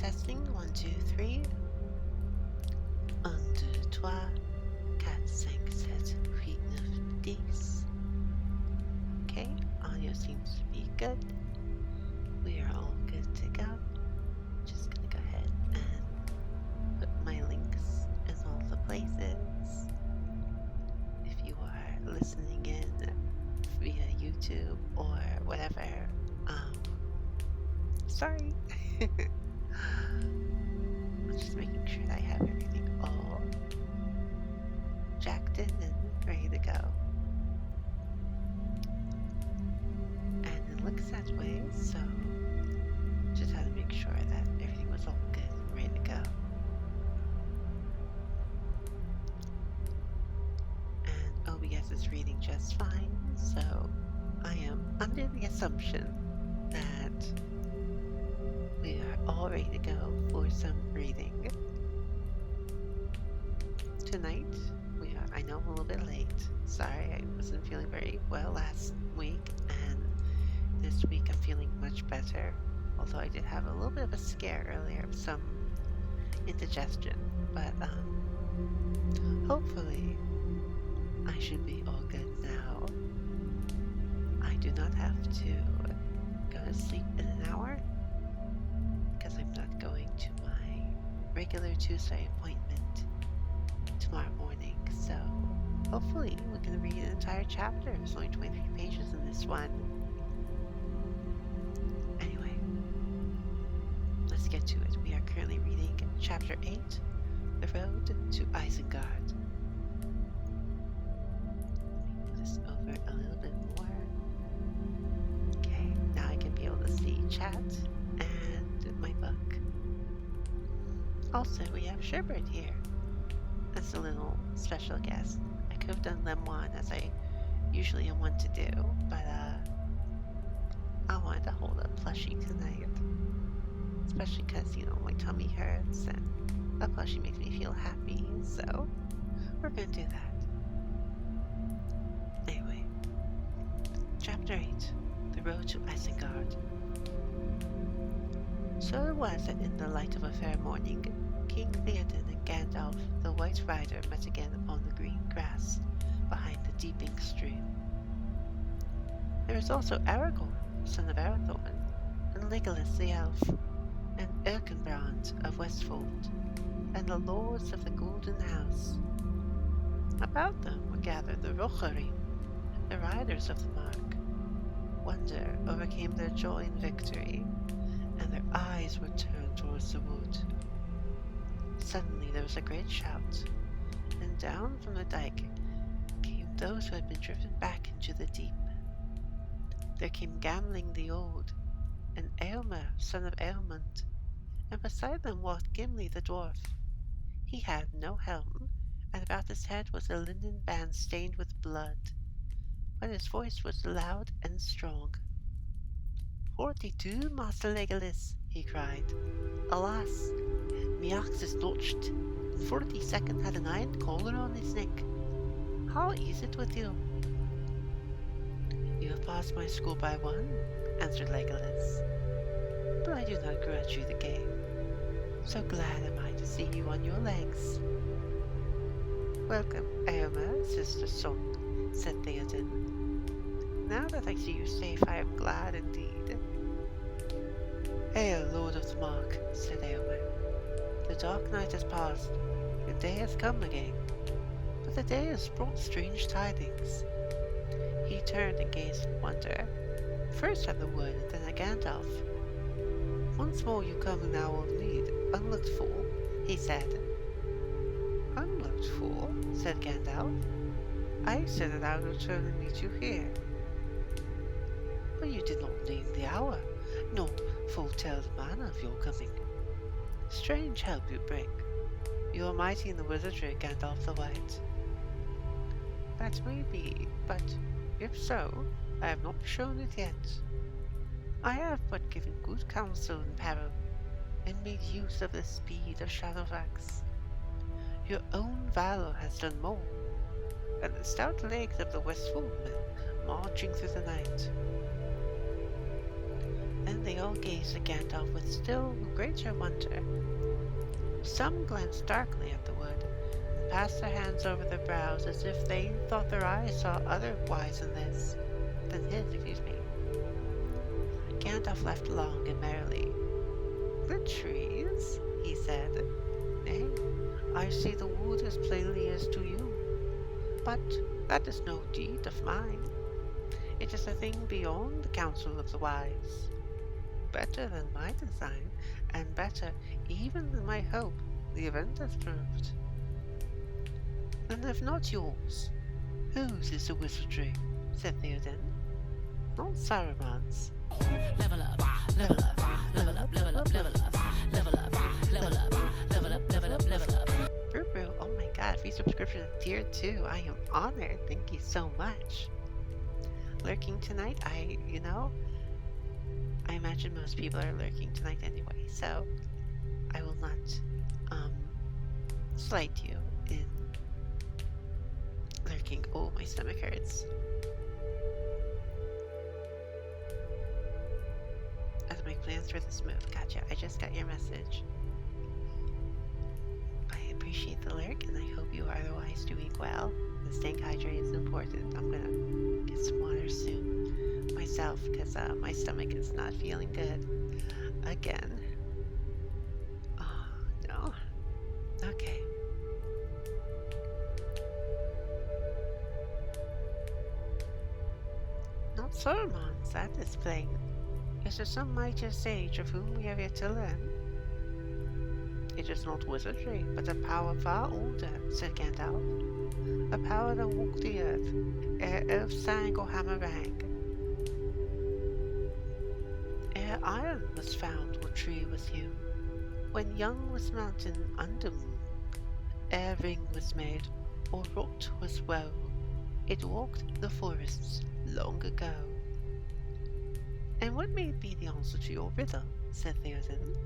Testing, 1, 2, 3. 1, 2, 3, 4, 5, 6, 7, 8, 9, 10. Okay, audio seems to be good. We are all good to go. Just gonna go ahead and put my links in all the places. If you are listening in via YouTube or whatever, sorry. I'm just making sure that I have everything all jacked in and ready to go. And it looks that way, so just had to make sure that everything was all good and ready to go. And OBS is reading just fine, so I am under the assumption that we are all ready to go for some reading. Tonight, I know I'm a little bit late. Sorry, I wasn't feeling very well last week, and this week I'm feeling much better. Although I did have a little bit of a scare earlier of some indigestion, but hopefully I should be all good now. I do not have to go to sleep in an hour because I'm not going to my regular Tuesday appointment tomorrow morning, so hopefully we can read an entire chapter. There's only 23 pages in this one. Anyway, let's get to it. We are currently reading Chapter 8, The Road to Isengard. Move this over a little bit more. Okay, now I can be able to see chat and my book. Also, we have Sherbert here. That's a little special guest. I could have done Lemoine as I usually am one to do, but I wanted to hold a plushie tonight. Especially because, my tummy hurts and a plushie makes me feel happy, so we're gonna do that. Anyway, Chapter 8, The Road to Isengard. So it was that in the light of a fair morning, King Theoden and Gandalf, the White Rider, met again upon the green grass behind the deeping stream. There was also Aragorn, son of Arathorn, and Legolas the Elf, and Erkenbrand of Westfold, and the lords of the Golden House. About them were gathered the Rohirrim, the riders of the Mark. Wonder overcame their joy in victory, and their eyes were turned towards the wood. Suddenly there was a great shout, and down from the dike came those who had been driven back into the deep. There came Gamling the Old, and Eomer, son of Eomund, and beside them walked Gimli the dwarf. He had no helm, and about his head was a linen band stained with blood, but his voice was loud and strong. 42, Master Legolas, he cried. Alas, my axe is notched, and 42nd had an iron collar on his neck. How is it with you? You have passed my school by one, answered Legolas, but I do not grudge you the game. So glad am I to see you on your legs. Welcome, Eomer, sister's son, said Theoden. Now that I see you safe, I am glad indeed. Hail, Lord of the Mark, said Eomer. The dark night has passed, and day has come again, but the day has brought strange tidings. He turned and gazed in wonder, first at the wood and then at Gandalf. Once more you come in our need, unlooked for, he said. Unlooked for, said Gandalf. I said that I would return and meet you here. But you did not name the hour, nor foretell the manner of your coming. Strange help you bring. You are mighty in the wizardry, Gandalf the White. That may be, but if so, I have not shown it yet. I have but given good counsel in peril, and made use of the speed of Shadowfax. Your own valor has done more, and the stout legs of the Westfold men marching through the night. Then they all gazed at Gandalf with still greater wonder. Some glanced darkly at the wood, and passed their hands over their brows as if they thought their eyes saw otherwise than his. Gandalf laughed long and merrily. "The trees?" he said. "Nay, I see the wood as plainly as do you. But that is no deed of mine. It is a thing beyond the counsel of the wise. Better than my design, and better even than my hope the event has proved." "And if not yours, whose is the wizardry?" said Theoden. "Not Saruman's." Level up, level up, level up, level up, level up, level up, level up, level up, level up, level up. Brew, oh my god, free subscription to tier 2. I am honored. Thank you so much. Lurking tonight, I imagine most people are lurking tonight anyway, so I will not slight you in lurking. Oh, my stomach hurts. As my plans were this move. Gotcha, I just got your message. I appreciate the lurk, and I hope you are otherwise doing well. And staying hydrated is important. I'm gonna get some water soon myself, because my stomach is not feeling good again. Oh, no. Okay. Not Saruman's, that is plain. Is there some mightier sage of whom we have yet to learn? It is not wizardry, but a power far older, said Gandalf. A power that walked the earth, ere earth sang or hammer rang. Ere iron was found or tree was hewn, when young was mountain under moon, ere ring was made, or wrought was woe, it walked the forests long ago. And what may be the answer to your riddle? Said Theoden.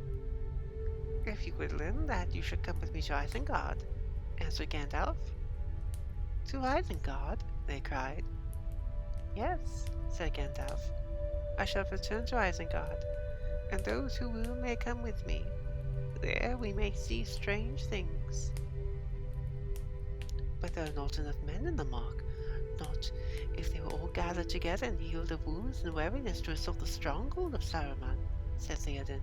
If you would learn that, you should come with me to Isengard, answered Gandalf. To Isengard? They cried. Yes, said Gandalf. I shall return to Isengard, and those who will may come with me. There we may see strange things. But there are not enough men in the Mark, not if they were all gathered together and healed of wounds and weariness to assault the stronghold of Saruman, said Theoden.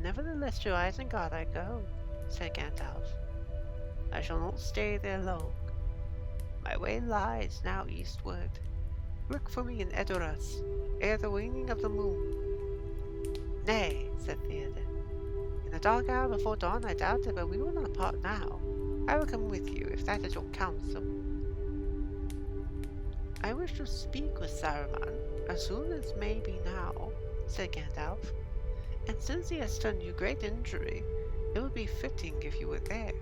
Nevertheless to Isengard I go, said Gandalf. I shall not stay there long. My way lies now eastward. Look for me in Edoras, ere the waning of the moon. Nay, said Theoden. In the dark hour before dawn I doubt it, but we will not part now. I will come with you, if that is your counsel. I wish to speak with Saruman as soon as may be now, said Gandalf. And since he has done you great injury, it would be fitting if you were there.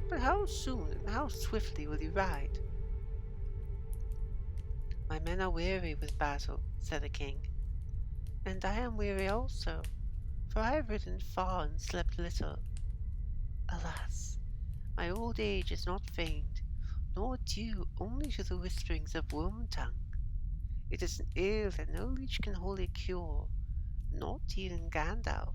But how soon and how swiftly will you ride? My men are weary with battle, said the king. And I am weary also, for I have ridden far and slept little. Alas, my old age is not feigned, nor due only to the whisperings of worm-tongue. It is an ill that no leech can wholly cure, not even Gandalf.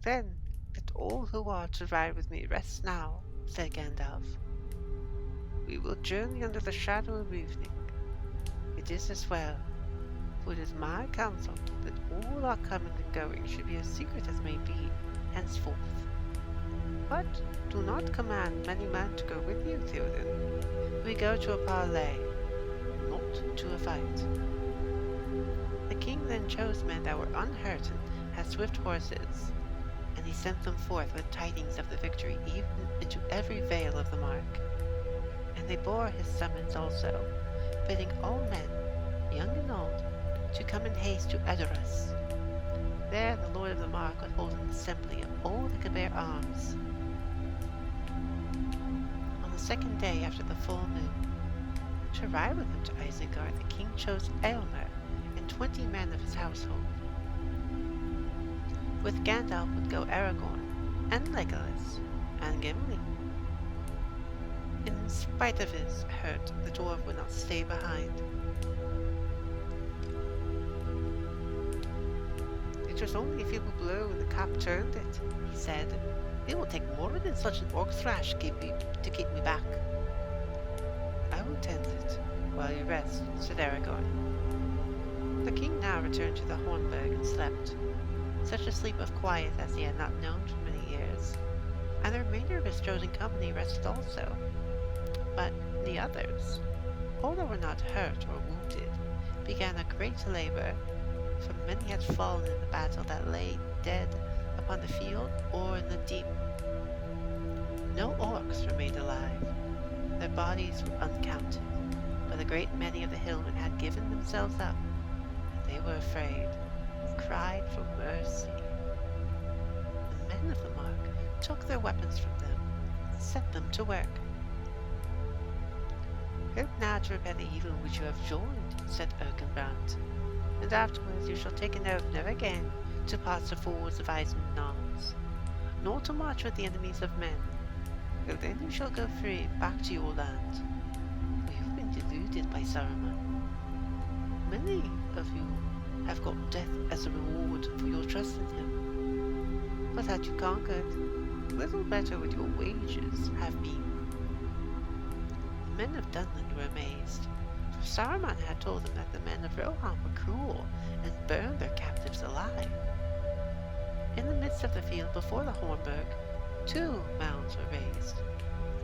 Then let all who are to ride with me rest now, said Gandalf. We will journey under the shadow of evening. It is as well, for it is my counsel that all our coming and going should be as secret as may be henceforth. But do not command many men to go with you, Theoden. We go to a parley, not to a fight. The king then chose men that were unhurt and had swift horses, and he sent them forth with tidings of the victory even into every vale of the Mark. And they bore his summons also, bidding all men, young and old, to come in haste to Edoras. There the Lord of the Mark would hold an assembly of all that could bear arms. On the second day after the full moon, to ride with him to Isengard, the king chose Eomer and 20 men of his household. With Gandalf would go Aragorn, and Legolas, and Gimli. In spite of his hurt, the dwarf would not stay behind. there's only a feeble blow and the cap turned it, he said. It will take more than such an orc thrash to keep me back. I will tend it while you rest, said Aragorn. The king now returned to the Hornburg and slept, such a sleep of quiet as he had not known for many years, and the remainder of his chosen company rested also. But the others, although were not hurt or wounded, began a great labor, for many had fallen in the battle that lay dead upon the field or in the deep. No orcs remained alive. Their bodies were uncounted, but a great many of the hillmen had given themselves up, and they were afraid, and cried for mercy. The men of the mark took their weapons from them, and set them to work. Hope now to repent the evil which you have joined, said Erkenbrand, and afterwards you shall take an oath never again to pass the fords of Iceland arms, nor to march with the enemies of men, for then you shall go free back to your land, for you have been deluded by Saruman. Many of you have got death as a reward for your trust in him, but had you conquered, little better would your wages have been. The men of Dunland were amazed, for Saruman had told them that the men of Rohan were cruel and burned their captives alive. In the midst of the field before the Hornburg, 2 mounds were raised.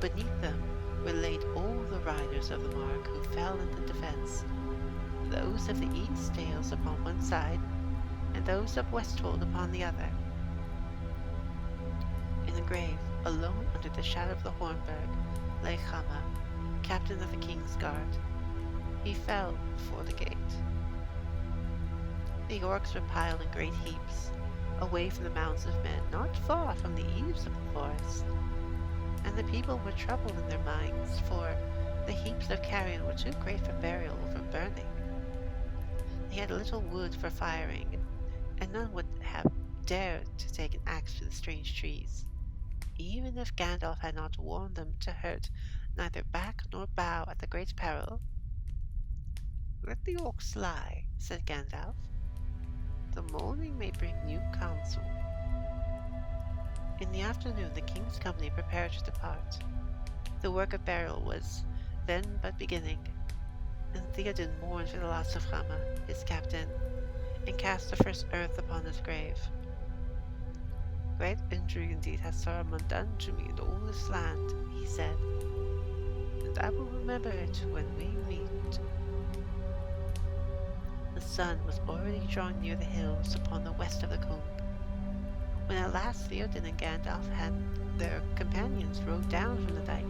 Beneath them were laid all the riders of the mark who fell in the defence, those of the East Dales upon one side, and those of Westfold upon the other. In the grave, alone under the shadow of the Hornburg, lay Chama, captain of the king's guard. He fell before the gate. The orcs were piled in great heaps, away from the mounds of men, not far from the eaves of the forest, and the people were troubled in their minds, for the heaps of carrion were too great for burial or for burning. They had little wood for firing, and none would have dared to take an axe to the strange trees, even if Gandalf had not warned them to hurt neither back nor bough at the great peril. Let the orcs lie, said Gandalf. The morning may bring new counsel. In the afternoon the king's company prepared to depart. The work of burial was then but beginning, and Theoden mourned for the loss of Chama, his captain, and cast the first earth upon his grave. Great injury indeed has Saruman done to me and all this land, he said, and I will remember it when we meet. The sun was already drawing near the hills upon the west of the combe, when at last Theoden and Gandalf and their companions rode down from the dike.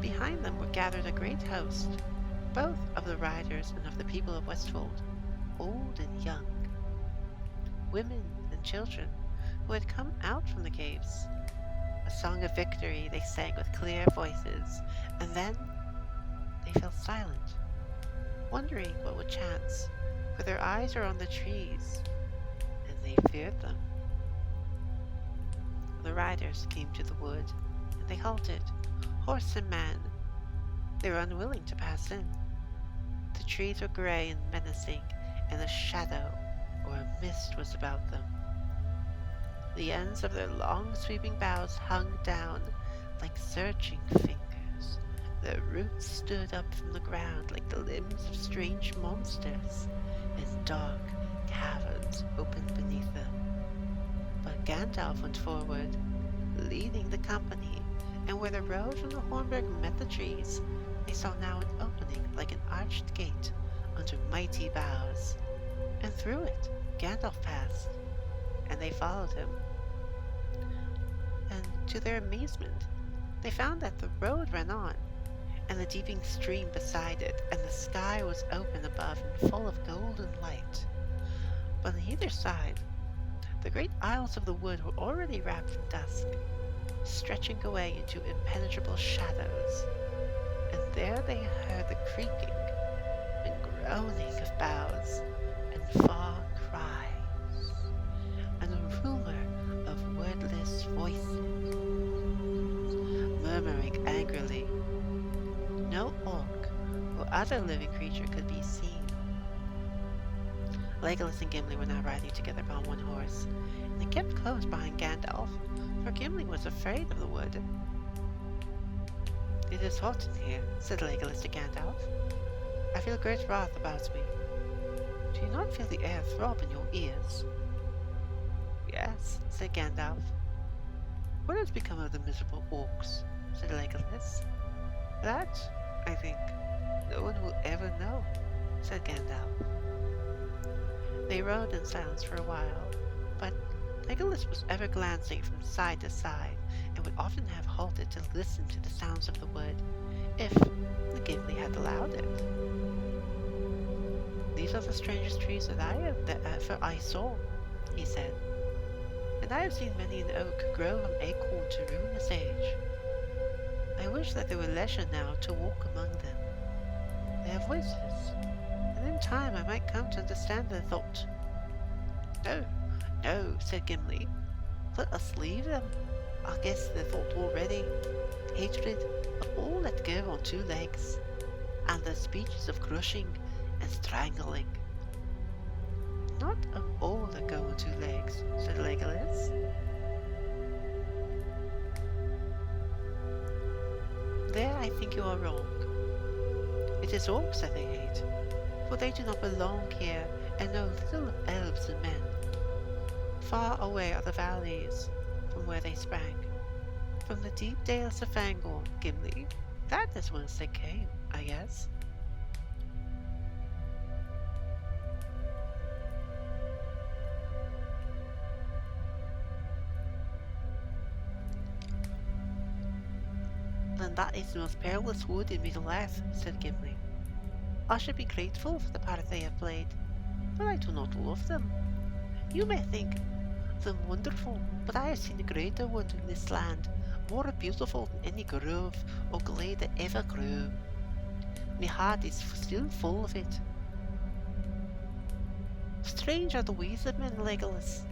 Behind them were gathered a great host, both of the riders and of the people of Westfold, old and young, women and children who had come out from the caves. A song of victory they sang with clear voices, and then they fell silent, wondering what would chance, for their eyes were on the trees, and they feared them. The riders came to the wood, and they halted, horse and man. They were unwilling to pass in. The trees were grey and menacing, and a shadow or a mist was about them. The ends of their long sweeping boughs hung down like searching fingers. Their roots stood up from the ground like the limbs of strange monsters, and dark caverns opened beneath them. But Gandalf went forward, leading the company, and where the road from the Hornburg met the trees, they saw now an opening like an arched gate under mighty boughs, and through it Gandalf passed, and they followed him. And to their amazement, they found that the road ran on, and the deepening stream beside it, and the sky was open above and full of golden light. But on either side, the great aisles of the wood were already wrapped in dusk, stretching away into impenetrable shadows, and there they heard the creaking and groaning of boughs, and far cries, and a rumor of wordless voices, murmuring angrily. No orc or other living creature could be seen. Legolas and Gimli were now riding together upon one horse, and they kept close behind Gandalf, for Gimli was afraid of the wood. "It is hot in here," said Legolas to Gandalf. "I feel great wrath about me. Do you not feel the air throb in your ears?" "Yes," said Gandalf. "What has become of the miserable orcs?" said Legolas. "That, I think, no one will ever know," said Gandalf. They rode in silence for a while, but Legolas was ever glancing from side to side, and would often have halted to listen to the sounds of the wood, if Gimli had allowed it. "These are the strangest trees that ever I saw," he said, "and I have seen many an oak grow from acorn to ruinous age. I wish that there were leisure now to walk among them. They have voices, and in time I might come to understand their thought." "No, no," said Gimli. "Let us leave them. I guess their thought already. Hatred of all that go on two legs, and their speeches of crushing and strangling." "Not of all that go on two legs," said Legolas. "There I think you are wrong. It is orcs that they hate, for they do not belong here and know little of elves and men. Far away are the valleys from where they sprang, from the deep dales of Fangorn, Gimli. That is whence they came, I guess." "Then that is the most perilous wood in Middle-earth," said Gimli. "I should be grateful for the part they have played, but I do not love them. You may think them wonderful, but I have seen a greater wood in this land, more beautiful than any grove or glade that ever grew. My heart is still full of it. Strange are the ways of men, Legolas.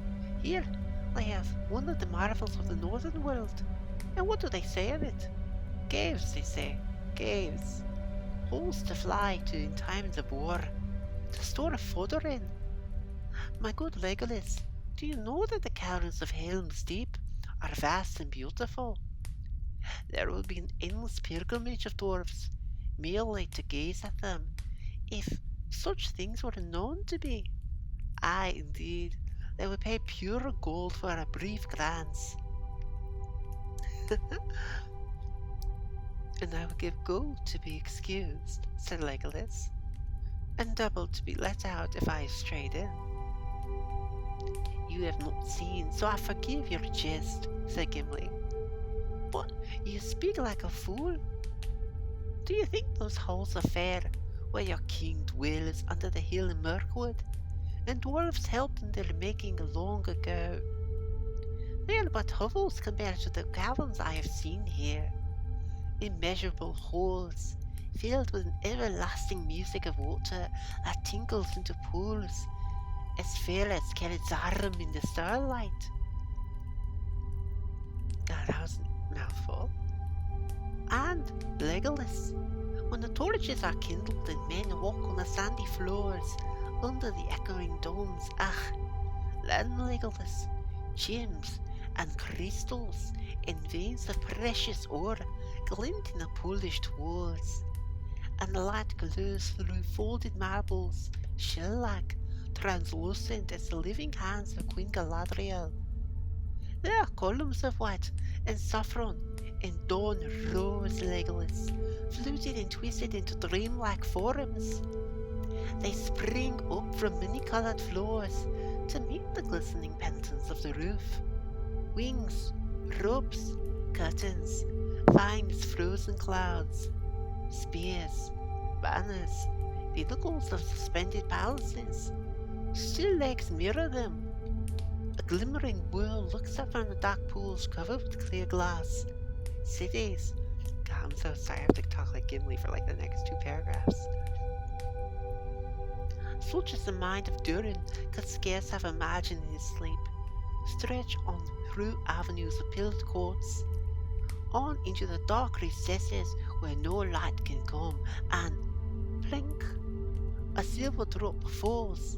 Here they have one of the marvels of the northern world, and what do they say of it? Caves, they say, caves. Holes to fly to in times of war, to store fodder in. My good Legolas, do you know that the caverns of Helm's Deep are vast and beautiful? There will be an endless pilgrimage of dwarfs, merely to gaze at them, if such things were known to be. Aye, indeed, they would pay pure gold for a brief glance. And I would give gold to be excused," said Legolas, "and double to be let out if I strayed in." "You have not seen, so I forgive your jest," said Gimli. "But you speak like a fool. Do you think those halls are fair, where your king dwells under the hill in Mirkwood, and dwarfs helped in their making long ago? They are but hovels compared to the caverns I have seen here. Immeasurable halls, filled with an everlasting music of water that tinkles into pools, as fair as Kelizarum in the starlight." God, that was a mouthful. "And, Legolas, when the torches are kindled and men walk on the sandy floors under the echoing domes, then, Legolas, gems and crystals and veins of precious ore glint in the polished walls, and the light glows through folded marbles, shell-like, translucent as the living hands of Queen Galadriel. There are columns of white and saffron and dawn rose, Legolas, fluted and twisted into dream-like forms. They spring up from many-coloured floors to meet the glistening penitence of the roof. Wings, ropes, curtains, vines, frozen clouds, spears, banners, pinnacles of suspended palaces. Still legs mirror them. A glimmering world looks up from the dark pools covered with clear glass. Cities. God, I'm so sorry, I have to talk like Gimli for like the next 2 paragraphs. Such as the mind of Durin could scarce have imagined in his sleep, stretch on through avenues of pillared courts, on into the dark recesses where no light can come, and plink, a silver drop falls,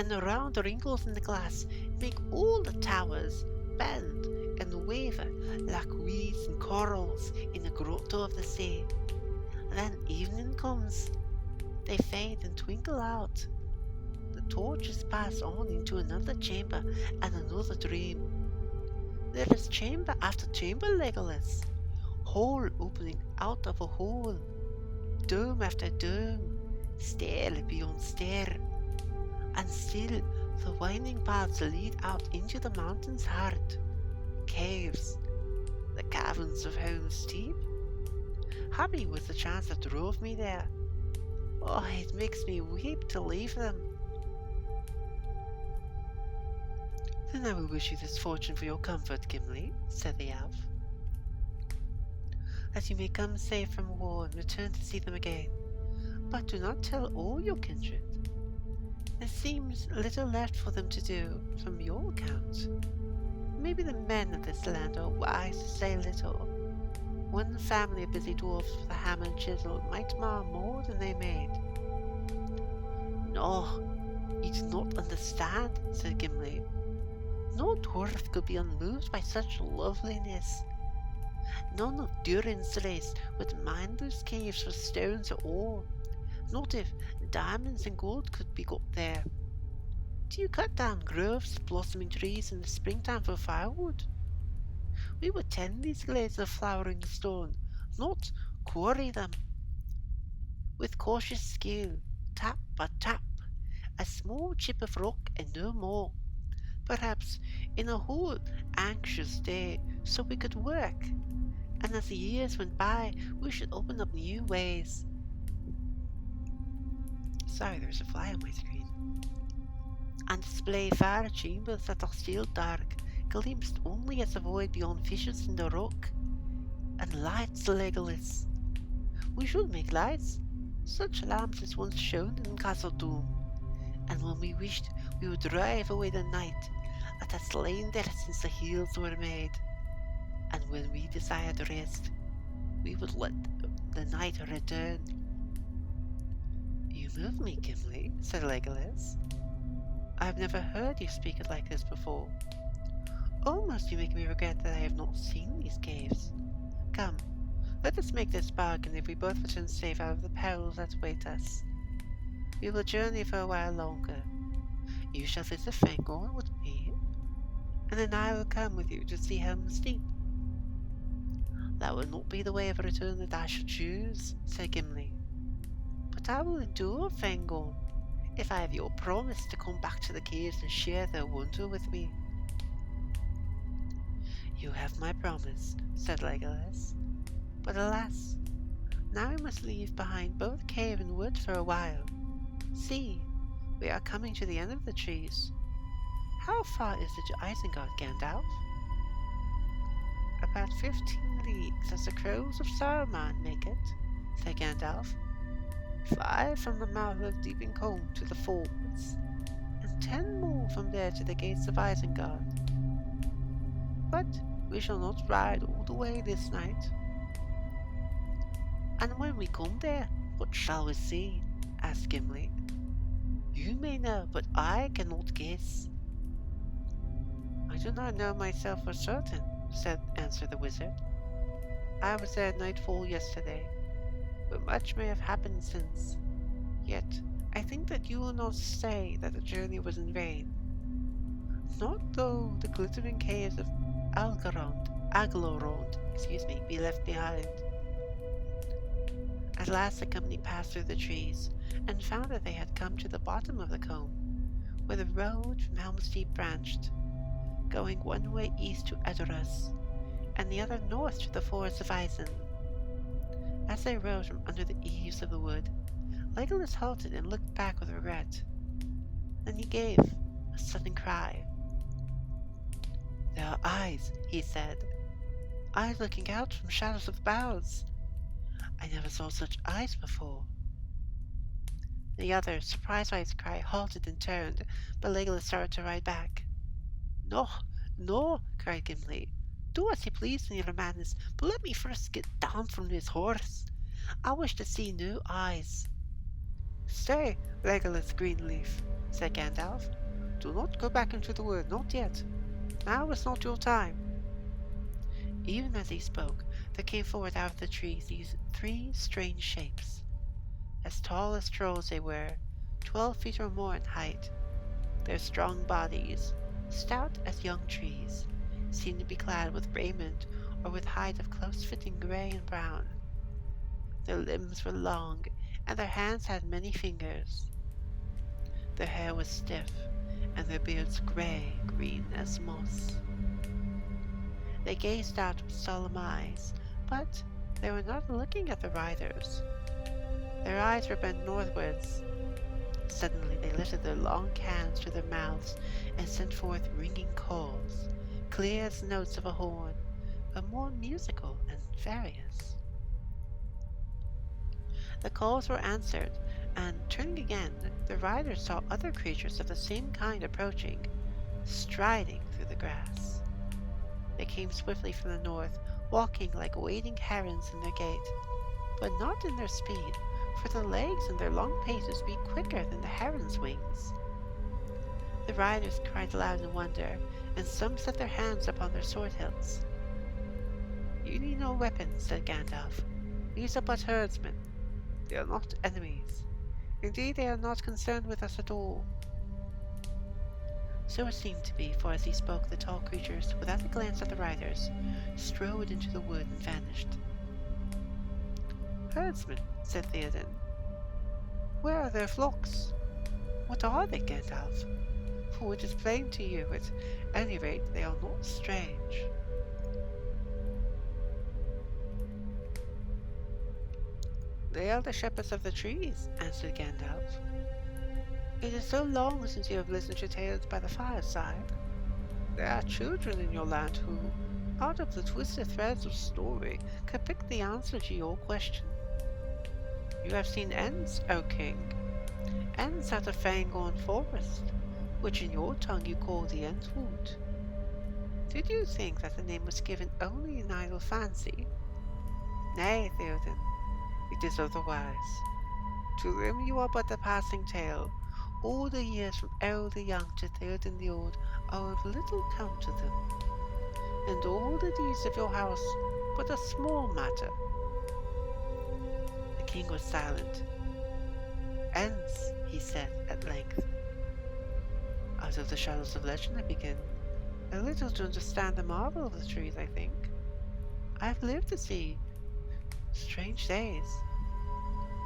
and the round wrinkles in the glass make all the towers bend and waver like weeds and corals in the grotto of the sea. Then evening comes. They fade and twinkle out. The torches pass on into another chamber and another dream. There is chamber after chamber, Legolas. Hole opening out of a hole. Dome after dome. Stair beyond stair. And still the winding paths lead out into the mountain's heart. Caves. The caverns of Helm's Deep. Happy was the chance that drove me there. Oh, it makes me weep to leave them. Then I will wish you this fortune for your comfort, Gimli, said the elf. That you may come safe from war and return to see them again. But do not tell all your kindred. There seems little left for them to do, from your account. Maybe the men of this land are wise to say little. One family of busy dwarfs with a hammer and chisel might mar more than they made. No, you do not understand, said Gimli. No dwarf could be unmoved by such loveliness. None of Durin's race would mind those caves for stones or ore. Not if diamonds and gold could be got there. Do you cut down groves of blossoming trees in the springtime for firewood? We would tend these glades of flowering stone, not quarry them. With cautious skill, tap by tap, a small chip of rock and no more. Perhaps in a whole anxious day, so we could work, and as the years went by, we should open up new ways. Sorry, there's a fly on my screen. And display far chambers that are still dark, glimpsed only as a void beyond fissures in the rock. And lights, Legolas. We should make lights, such lamps as once shone in Castle Doom. And when we wished, we would drive away the night that has lain there since the hills were made. And when we desired rest, we would let the night return. You move me, Gimli, said Legolas. I have never heard you speak it like this before. Almost you make me regret that I have not seen these caves. Come, let us make this bargain if we both return safe out of the perils that await us. We will journey for a while longer. You shall visit Fangorn with me, and then I will come with you to see Helm's Deep. That will not be the way of return that I should choose, said Gimli. But I will endure Fangorn, if I have your promise to come back to the caves and share their wonder with me. You have my promise, said Legolas. But alas, now we must leave behind both cave and wood for a while. See, we are coming to the end of the trees. How far is it to Isengard, Gandalf? About 15 leagues, as the crows of Saruman make it, said Gandalf. 5 from the mouth of Deeping Combe to the fords, and 10 more from there to the gates of Isengard. But we shall not ride all the way this night. And when we come there, what shall we see? Asked Gimli. You may know, but I cannot guess. I do not know myself for certain, answered the wizard. I was there at nightfall yesterday, but much may have happened since. Yet, I think that you will not say that the journey was in vain. Not though the glittering caves of Aglarond, be left behind. At last the company passed through the trees, and found that they had come to the bottom of the combe, where the road from Helm's Deep branched, going one way east to Edoras, and the other north to the forest of Isen. As they rode from under the eaves of the wood, Legolas halted and looked back with regret. Then he gave a sudden cry. There are eyes, he said. Eyes looking out from shadows of boughs. I never saw such eyes before. The other, surprised by his cry, halted and turned, but Legolas started to ride back. No, no, cried Gimli. Do as you please in your madness, but let me first get down from this horse. I wish to see no eyes. Stay, Legolas Greenleaf. said Gandalf. Do not go back into the wood, not yet. Now is not your time. Even as he spoke, there came forward out of the trees these 3 strange shapes. As tall as trolls they were, 12 feet or more in height. Their strong bodies, stout as young trees, seemed to be clad with raiment or with hide of close-fitting grey and brown. Their limbs were long, and their hands had many fingers. Their hair was stiff, and their beards grey-green as moss. They gazed out with solemn eyes, but they were not looking at the riders. Their eyes were bent northwards. Suddenly they lifted their long cans to their mouths and sent forth ringing calls, clear as notes of a horn, but more musical and various. The calls were answered, and turning again, the riders saw other creatures of the same kind approaching, striding through the grass. They came swiftly from the north, walking like wading herons in their gait, but not in their speed, for the legs in their long paces beat quicker than the heron's wings. The riders cried aloud in wonder, and some set their hands upon their sword hilts. You need no weapons, said Gandalf. These are but herdsmen. They are not enemies. Indeed, they are not concerned with us at all. So it seemed to be, for as he spoke, the tall creatures, without a glance at the riders, strode into the wood and vanished. Herdsmen, said Theoden. Where are their flocks? What are they, Gandalf? For it is plain to you, at any rate, they are not strange. They are the shepherds of the trees, answered Gandalf. It is so long since you have listened to tales by the fireside. There are children in your land who, out of the twisted threads of story, could pick the answer to your question. You have seen Ents, O King. Ents out of Fangorn Forest, which in your tongue you call the Entwood. Did you think that the name was given only in idle fancy? Nay, Theoden, it is otherwise. To them you are but a passing tale. All the years from Errol the Young to Theoden the Old are of little count to them, and all the deeds of your house but a small matter. The king was silent. Ents, he said at length. Out of the shadows of legend I begin, a little to understand the marvel of the trees, I think. I have lived to see strange days.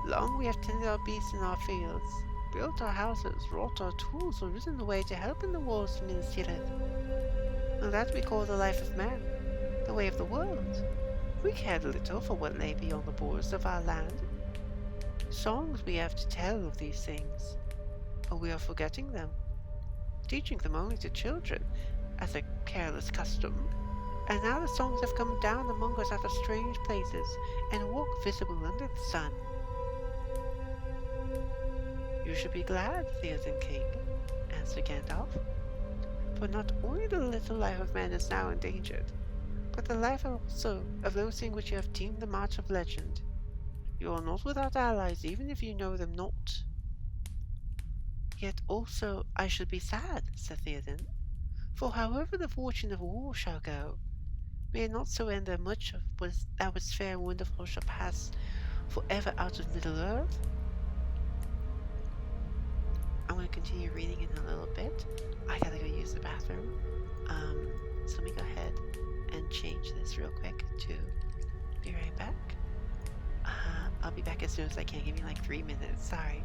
Long we have tended our beasts in our fields, built our houses, wrought our tools, or ridden away to help in the wars of Minas Tirith. And that we call the life of man, the way of the world. We cared little for what lay beyond the borders of our land. Songs we have to tell of these things, but we are forgetting them, teaching them only to children, as a careless custom. And now the songs have come down among us out of strange places, and walk visible under the sun. You should be glad, Theoden King, answered Gandalf, for not only the little life of man is now endangered, but the life also of those things which you have deemed the march of legend. You are not without allies, even if you know them not. Yet also I should be sad, said Theoden, for however the fortune of war shall go, may it not so end that much of that was fair and wonderful shall pass forever out of Middle-earth. I'm going to continue reading in a little bit. I gotta go use the bathroom. So let me go ahead and change this real quick to be right back. I'll be back as soon as I can. Give me like 3 minutes. Sorry.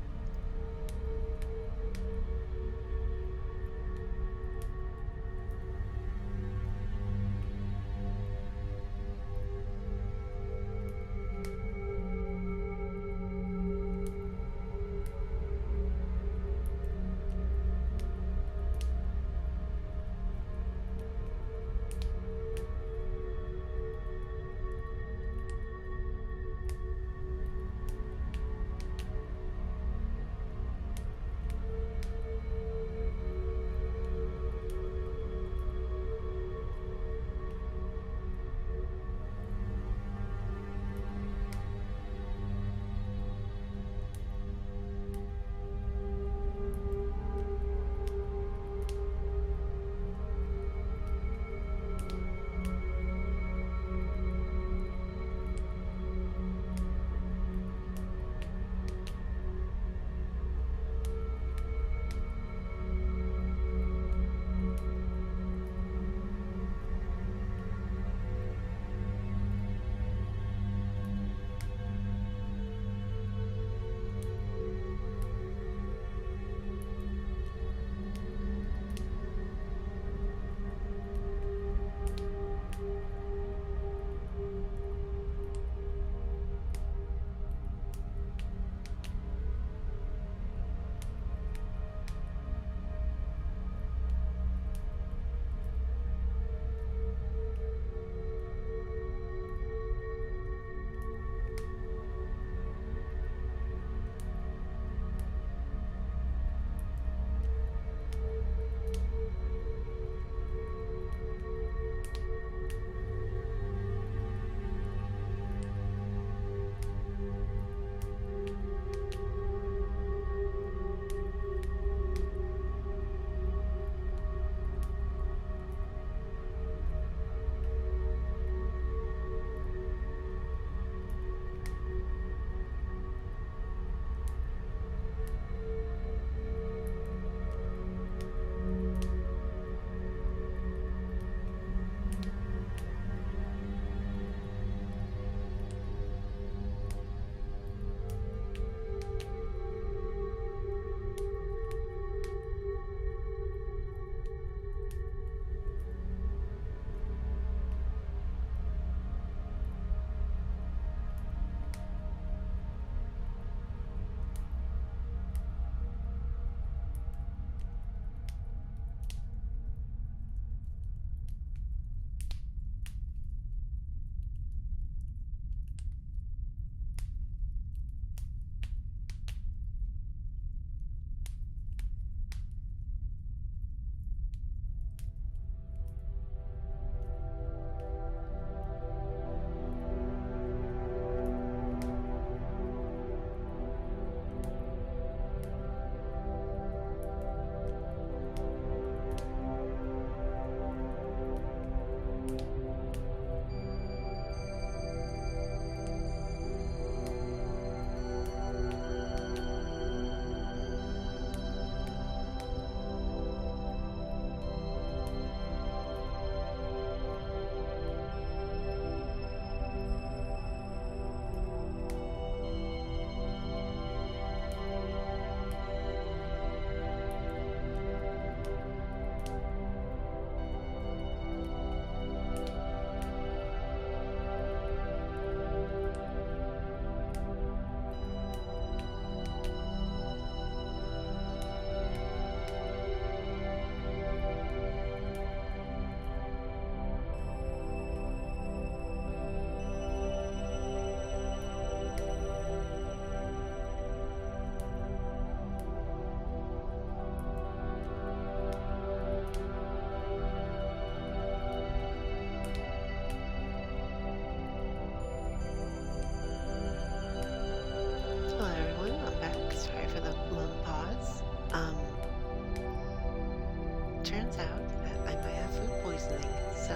turns out that I might have food poisoning, so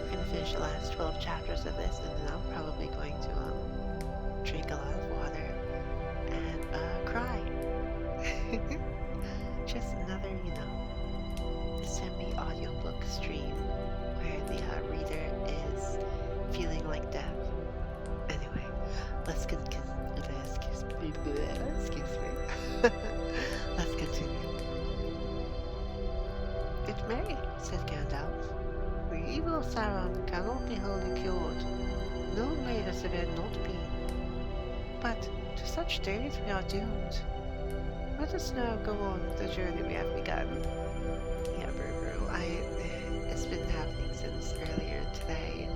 we're gonna finish the last 12 chapters of this, and then I'm probably going to drink a lot of water and cry. Just another, semi-audiobook stream where the reader is feeling like death. Anyway, let's continue. Let's continue. It may, said Gandalf. The evil of Sauron cannot be wholly cured. No may the severe not be. But to such days we are doomed. Let us now go on with the journey we have begun. Yeah, Brew. It's been happening since earlier today,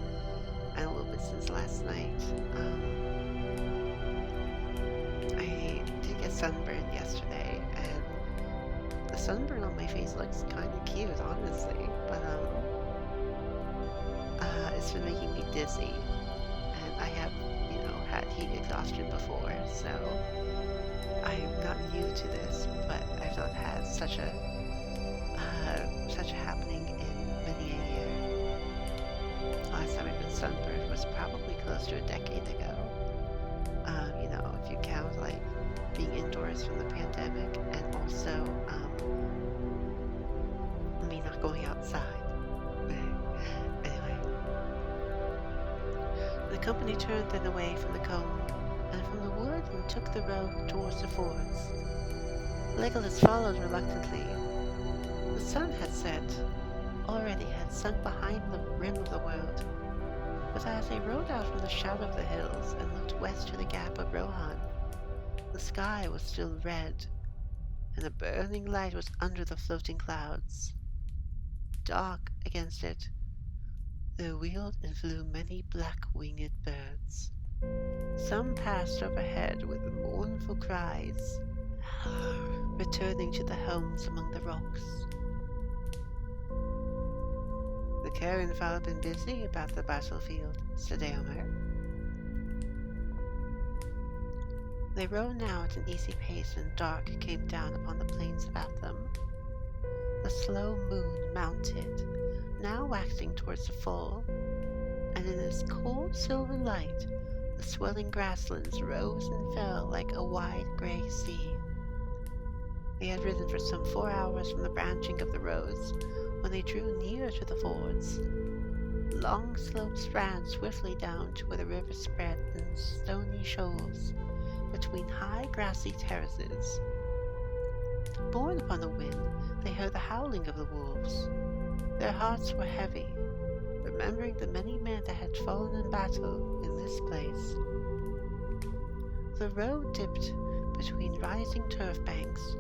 and a little bit since last night. I did get sunburned yesterday, and the sunburn on my face looks kind of cute, honestly. But it's been making me dizzy, and I have, had heat exhaustion before, so I'm not new to this, but I've not had such a happening in many a year. Last time I've been sunburned was probably close to a decade ago. If you count like being indoors from the pandemic and also me not going outside. Anyway, the company turned then away from the cone and from the wood and took the road towards the fords. Legolas followed reluctantly. The sun had set, already had sunk behind the rim of the world, but as they rode out from the shadow of the hills and looked west to the gap of Rohan, the sky was still red, and a burning light was under the floating clouds. Dark against it, there wheeled and flew many black-winged birds. Some passed overhead with mournful cries, returning to their homes among the rocks. The Cairnfell had been busy about the battlefield, said Eomer. They rode now at an easy pace, and dark came down upon the plains about them. The slow moon mounted, now waxing towards the full, and in its cold silver light the swelling grasslands rose and fell like a wide grey sea. They had ridden for some 4 hours from the branching of the roads when they drew near to the fords. Long slopes ran swiftly down to where the river spread in stony shoals between high grassy terraces. Borne upon the wind, they heard the howling of the wolves. Their hearts were heavy, remembering the many men that had fallen in battle in this place. The road dipped between rising turf banks,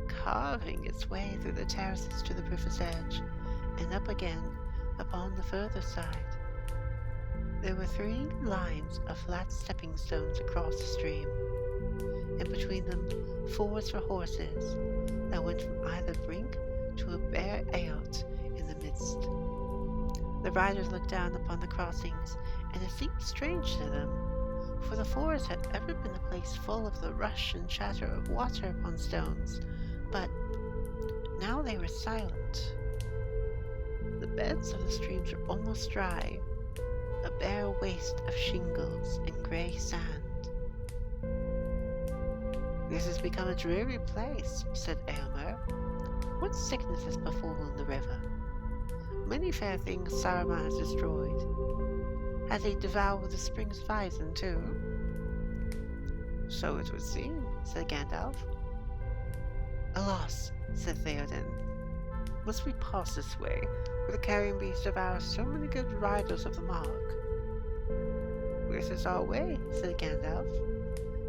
carving its way through the terraces to the river's edge, and up again upon the further side. There were 3 lines of flat stepping stones across the stream, and between them fords for horses that went from either brink to a bare eyot in the midst. The riders looked down upon the crossings, and it seemed strange to them, for the fords had ever been a place full of the rush and chatter of water upon stones, but now they were silent. The beds of the streams were almost dry, a bare waste of shingles and grey sand. "This has become a dreary place," said Eomer. "What sickness has befallen the river? Many fair things Saruman has destroyed. Has he devoured the springs of Isen too?" "So it would seem," said Gandalf. "Alas," said Theoden, "must we pass this way, where the carrion beasts devour so many good riders of the mark?" "This is our way," said Gandalf.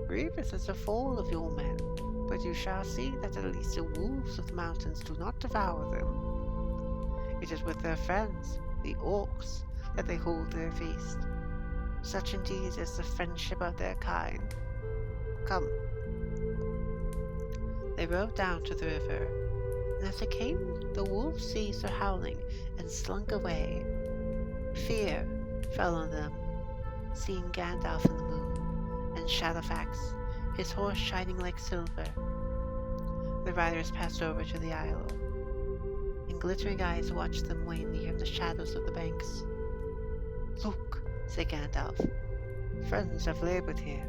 "Grievous is the fall of your men, but you shall see that at least the wolves of the mountains do not devour them. It is with their friends, the orcs, that they hold their feast. Such indeed is the friendship of their kind. Come." They rode down to the river, and as they came, the wolves ceased their howling and slunk away. Fear fell on them, seeing Gandalf in the moon, and Shadowfax, his horse shining like silver. The riders passed over to the isle. glittering eyes watched them waning from the shadows of the banks. "Look," said Gandalf. "Friends have labored here."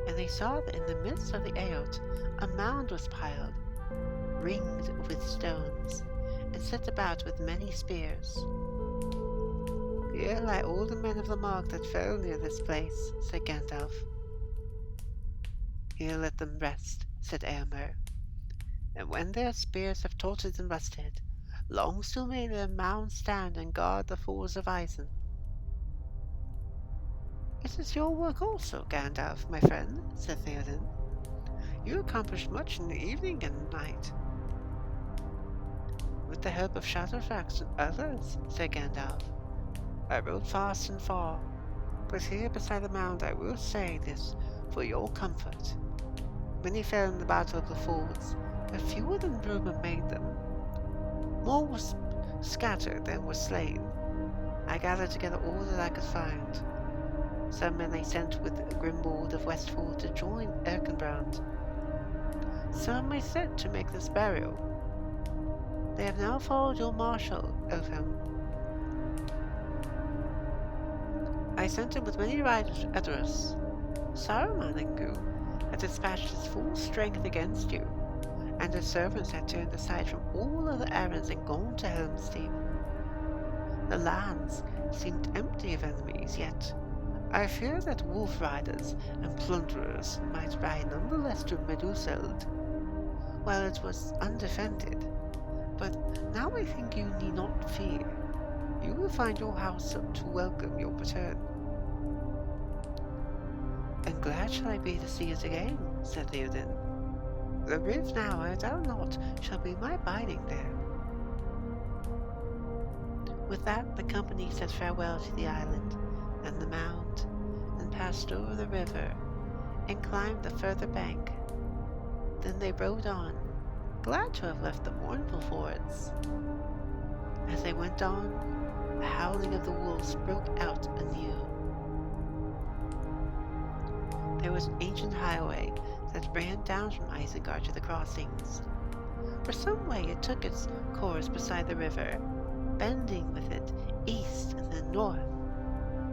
And they saw that in the midst of the Aot a mound was piled, ringed with stones, and set about with many spears. "Here lie all the men of the mark that fell near this place," said Gandalf. "Here let them rest," said Eomer. "And when their spears have tottered and rusted, long still may their mounds stand and guard the falls of Isen." "It is your work also, Gandalf, my friend," said Theoden. "You accomplish much in the evening and night." "With the help of Shadowfax and others," said Gandalf. "I rode fast and far, but here beside the mound I will say this for your comfort. Many fell in the battle of the fords, but fewer than rumor made them. More was scattered than was slain. I gathered together all that I could find. Some men I sent with Grimwald of Westfall to join Erkenbrand. Some I sent to make this burial. They have now followed your marshal, Elfhelm. I sent him with many riders to Edoras. Saruman and Gu had dispatched his full strength against you, and his servants had turned aside from all other errands and gone to Helm's Deep. The lands seemed empty of enemies, yet I fear that wolf riders and plunderers might ride nonetheless to Meduseld, while it was undefended. But now I think you need not fear. You will find your house to welcome your return." "And glad shall I be to see it again," said Theoden. "The rift now, I doubt not, shall be my biding there." With that the company said farewell to the island and the mound, and passed over the river, and climbed the further bank. Then they rode on, glad to have left the mournful fords. As they went on, the howling of the wolves broke out anew. There was an ancient highway that ran down from Isengard to the crossings. For some way it took its course beside the river, bending with it east and then north.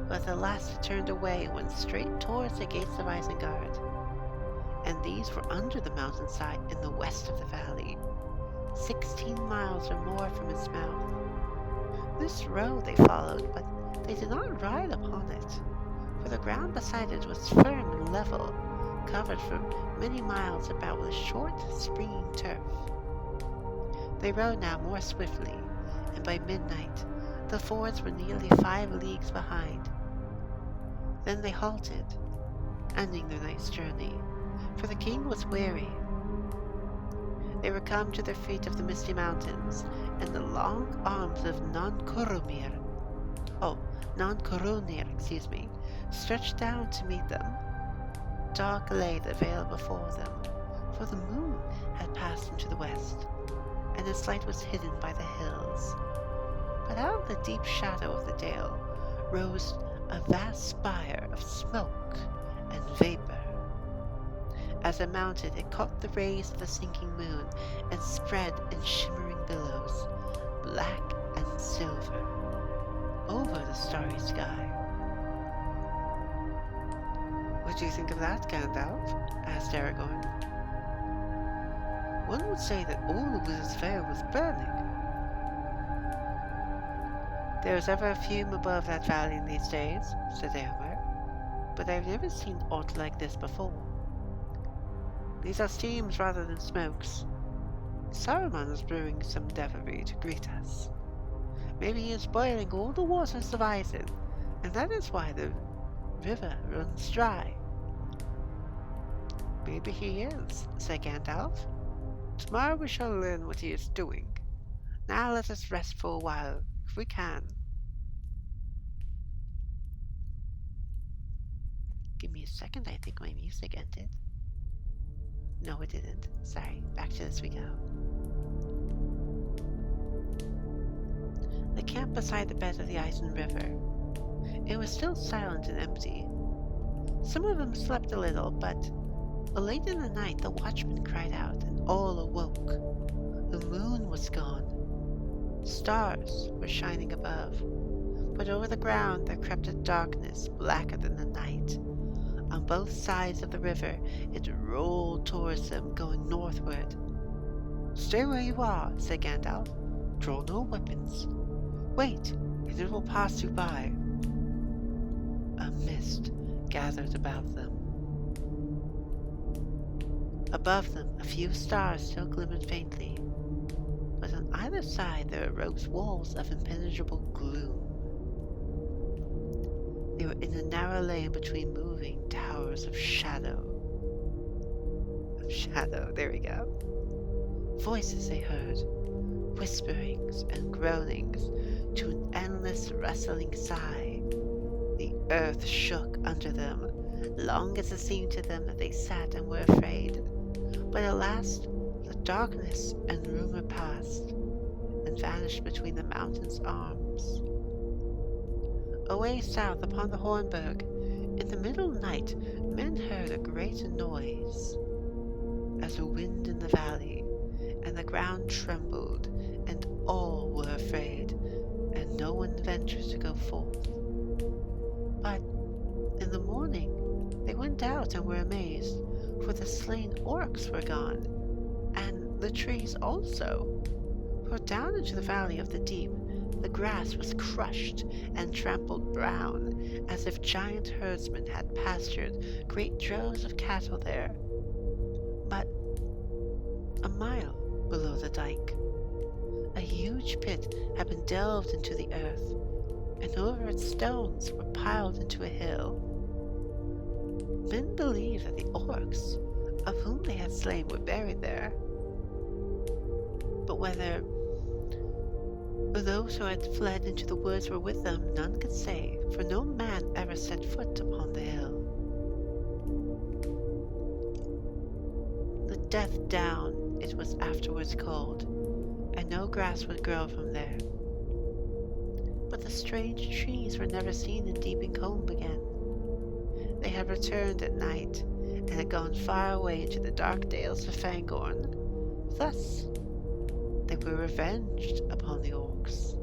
But at last it turned away and went straight towards the gates of Isengard, and these were under the mountainside in the west of the valley, 16 miles or more from its mouth. This road they followed, but they did not ride upon it, for the ground beside it was firm and level, covered for many miles about with short, springing turf. They rode now more swiftly, and by midnight the fords were nearly 5 leagues behind. Then they halted, ending their night's journey, for the king was weary. They were come to the feet of the misty mountains, and the long arms of Nan-Corunir, stretched down to meet them. Dark lay the vale before them, for the moon had passed into the west, and its light was hidden by the hills. But out of the deep shadow of the dale rose a vast spire of smoke and vapor. As it mounted, it caught the rays of the sinking moon and spread in shimmering billows, black and silver, over the starry sky. "What do you think of that, Gandalf?" asked Aragorn. "One would say that all the Wizard's Vale was burning." "There is ever a fume above that valley in these days," said Eomer, "but I have never seen aught like this before. These are steams rather than smokes. Saruman is brewing some devilry to greet us. Maybe he is boiling all the waters of Isen, and that is why the river runs dry." "Maybe he is," said Gandalf. "Tomorrow we shall learn what he is doing. Now let us rest for a while, if we can." Give me a second, I think my music ended. No, it didn't. Sorry, back to this we go. They camped beside the bed of the Isen River. It was still silent and empty. Some of them slept a little, but late in the night the watchman cried out, and all awoke. The moon was gone. Stars were shining above, but over the ground there crept a darkness blacker than the night. On both sides of the river it rolled towards them, going northward. "Stay where you are," said Gandalf. "Draw no weapons. Wait, and it will pass you by." A mist gathered about them. Above them a few stars still glimmered faintly, but on either side there arose walls of impenetrable gloom. They were in a narrow lane between moving towers of shadow. There we go. Voices they heard, whisperings and groanings, to an endless rustling sigh. The earth shook under them, long as it seemed to them that they sat and were afraid. But at last the darkness and rumor passed, and vanished between the mountain's arms. Away south upon the Hornberg, in the middle of the night, men heard a great noise, as a wind in the valley, and the ground trembled, and all were afraid, and no one ventured to go forth. But in the morning they went out and were amazed, for the slain orcs were gone, and the trees also. For down into the valley of the deep the grass was crushed and trampled brown, as if giant herdsmen had pastured great droves of cattle there. But a mile below the dike, a huge pit had been delved into the earth, and over its stones were piled into a hill. Men believed that the orcs, of whom they had slain, were buried there. But whether those who had fled into the woods were with them, none could say, for no man ever set foot upon the hill. The Death Down it was afterwards called, and no grass would grow from there. But the strange trees were never seen in Deeping again. They had returned at night, and had gone far away into the dark dales of Fangorn. Thus they were revenged upon the orcs.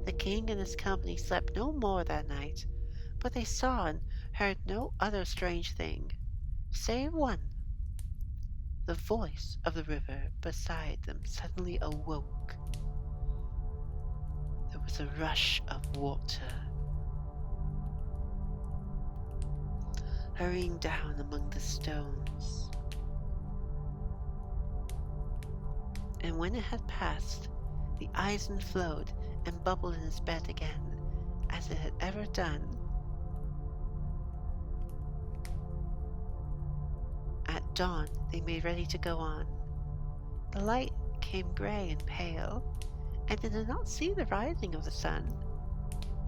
The king and his company slept no more that night, but they saw and heard no other strange thing, save one. The voice of the river beside them suddenly awoke. There was a rush of water, hurrying down among the stones. And when it had passed, the Eisen flowed and bubbled in his bed again, as it had ever done. At dawn they made ready to go on. The light came grey and pale, and they did not see the rising of the sun.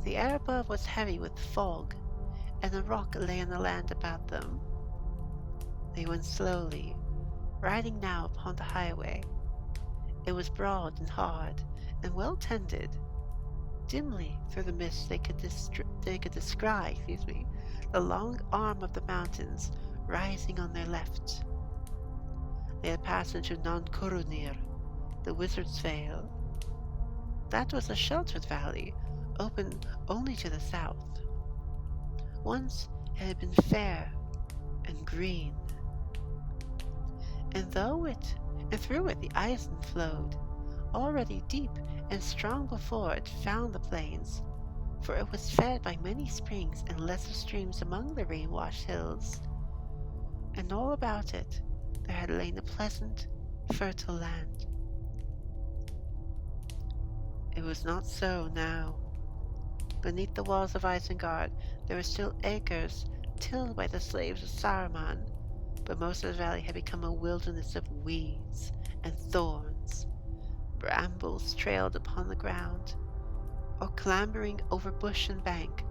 The air above was heavy with fog, and the rock lay on the land about them. They went slowly, riding now upon the highway. It was broad and hard, and well tended. Dimly through the mist they could descry the long arm of the mountains rising on their left. They had passed into Non Curunir, the Wizard's Vale. That was a sheltered valley, open only to the south. Once it had been fair and green, and through it the Eisen flowed, already deep and strong before it found the plains, for it was fed by many springs and lesser streams among the rain-washed hills, and all about it there had lain a pleasant, fertile land. It was not so now. Beneath the walls of Isengard there were still acres tilled by the slaves of Saruman, but most of the valley had become a wilderness of weeds and thorns. Brambles trailed upon the ground, or clambering over bush and bank,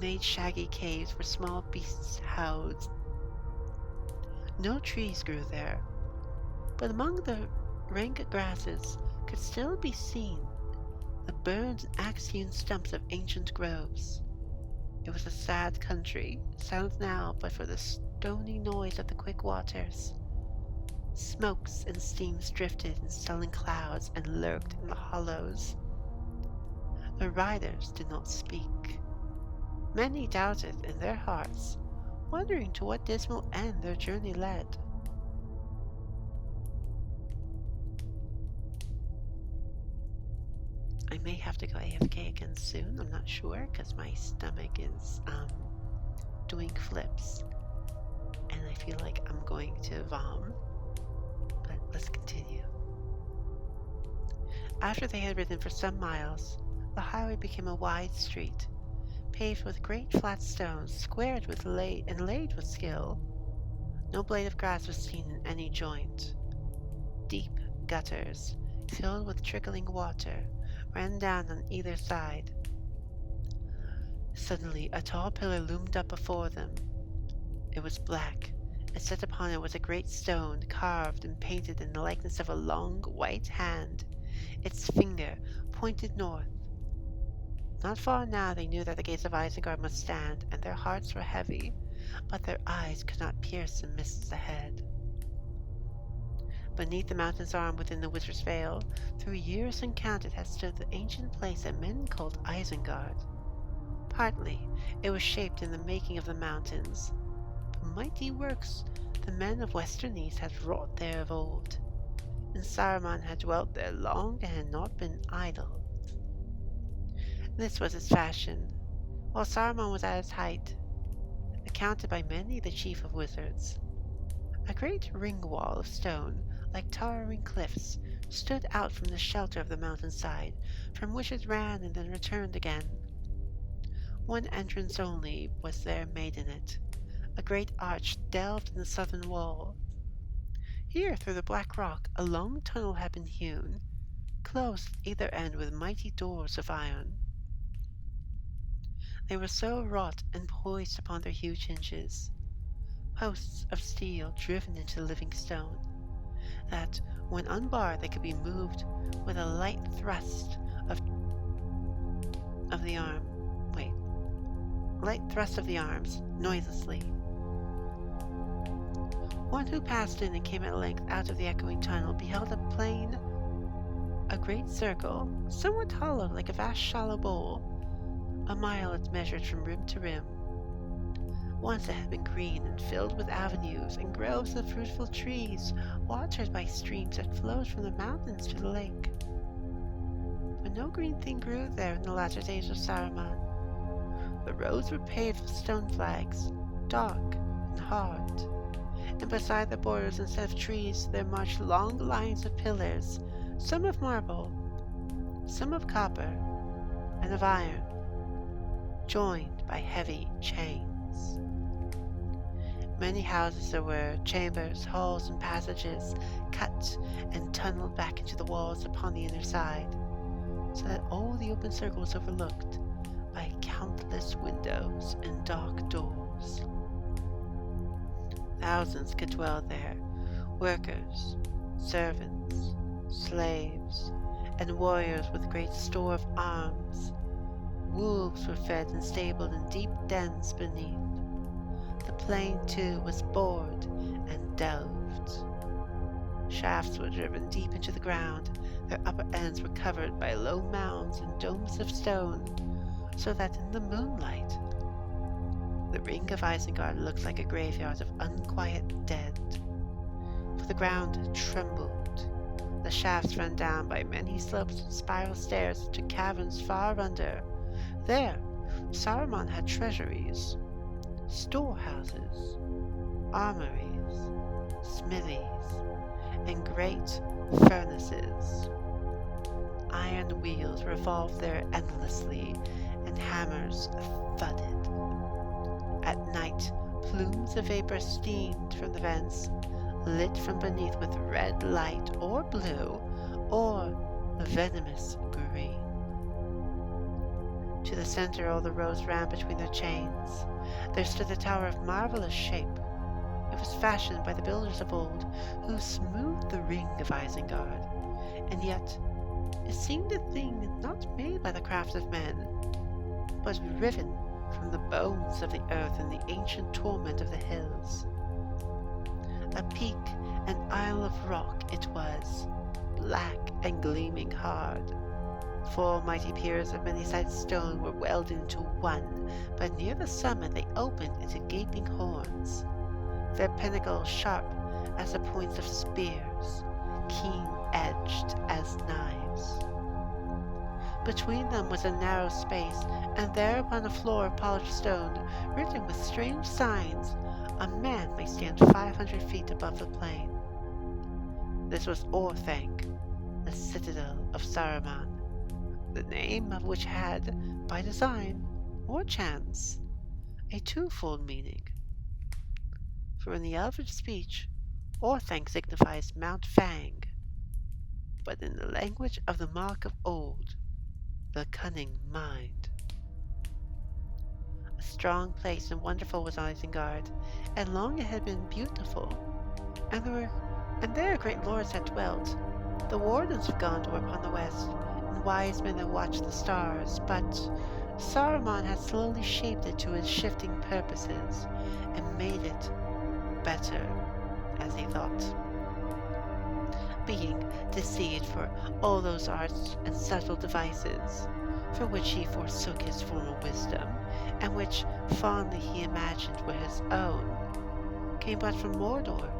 made shaggy caves where small beasts housed. No trees grew there, but among the rank grasses could still be seen the burned and axe-hewn stumps of ancient groves. It was a sad country, silent now but for the stony noise of the quick waters. Smokes and steams drifted in sullen clouds and lurked in the hollows. The riders did not speak. Many doubted in their hearts, wondering to what dismal end their journey led. I may have to go AFK again soon, I'm not sure, because my stomach is doing flips, and I feel like I'm going to vom. But let's continue. After they had ridden for some miles, the highway became a wide street, paved with great flat stones, squared with and laid with skill. No blade of grass was seen in any joint. Deep gutters, filled with trickling water, ran down on either side. Suddenly, a tall pillar loomed up before them. It was black, and set upon it was a great stone, carved and painted in the likeness of a long white hand, its finger pointed north. Not far now they knew that the gates of Isengard must stand, and their hearts were heavy, but their eyes could not pierce the mists ahead. Beneath the mountain's arm within the Wizard's Vale, through years uncounted had stood the ancient place that men called Isengard. Partly, it was shaped in the making of the mountains. The mighty works the men of Western East had wrought there of old, and Saruman had dwelt there long and had not been idle. This was its fashion, while Saruman was at his height, accounted by many the chief of wizards. A great ring wall of stone, like towering cliffs, stood out from the shelter of the mountainside, from which it ran and then returned again. One entrance only was there made in it, a great arch delved in the southern wall. Here, through the black rock, a long tunnel had been hewn, closed at either end with mighty doors of iron. They were so wrought and poised upon their huge hinges, posts of steel driven into living stone, that, when unbarred, they could be moved with a light thrust of the arms, noiselessly. One who passed in and came at length out of the echoing tunnel beheld a plain, a great circle, somewhat hollow like a vast shallow bowl. A mile it measured from rim to rim. Once it had been green and filled with avenues and groves of fruitful trees, watered by streams that flowed from the mountains to the lake. But no green thing grew there in the latter days of Saruman. The roads were paved with stone flags, dark and hard, and beside the borders, instead of trees, there marched long lines of pillars, some of marble, some of copper, and of iron, joined by heavy chains. Many houses there were, chambers, halls, and passages, cut and tunneled back into the walls upon the inner side, so that all the open circle was overlooked by countless windows and dark doors. Thousands could dwell there, workers, servants, slaves, and warriors with great store of arms. Wolves were fed and stabled in deep dens beneath. The plain, too, was bored and delved. Shafts were driven deep into the ground. Their upper ends were covered by low mounds and domes of stone, so that in the moonlight, the ring of Isengard looked like a graveyard of unquiet dead. For the ground trembled. The shafts ran down by many slopes and spiral stairs to caverns far under. There, Saruman had treasuries, storehouses, armories, smithies, and great furnaces. Iron wheels revolved there endlessly, and hammers thudded. At night, plumes of vapor steamed from the vents, lit from beneath with red light or blue or venomous green. To the center all the roads ran between their chains. There stood a tower of marvelous shape. It was fashioned by the builders of old, who smoothed the ring of Isengard, and yet it seemed a thing not made by the craft of men, but riven from the bones of the earth and the ancient torment of the hills. A peak An isle of rock it was, black and gleaming hard. 4 mighty piers of many-sided stone were welded into one, but near the summit they opened into gaping horns, their pinnacles sharp as the points of spears, keen-edged as knives. Between them was a narrow space, and there upon a floor of polished stone, written with strange signs, a man may stand 500 feet above the plain. This was Orthanc, the citadel of Saruman, the name of which had, by design or chance, a twofold meaning. For in the elvish speech, Orthanc signifies Mount Fang, but in the language of the Mark of old, the cunning mind. A strong place and wonderful was Isengard, and long it had been beautiful, and there great lords had dwelt, the wardens of Gondor upon the west, and wise men that watched the stars, but Saruman had slowly shaped it to his shifting purposes, and made it better, as he thought. Being deceived for all those arts and subtle devices, for which he forsook his former wisdom, and which fondly he imagined were his own, came but from Mordor,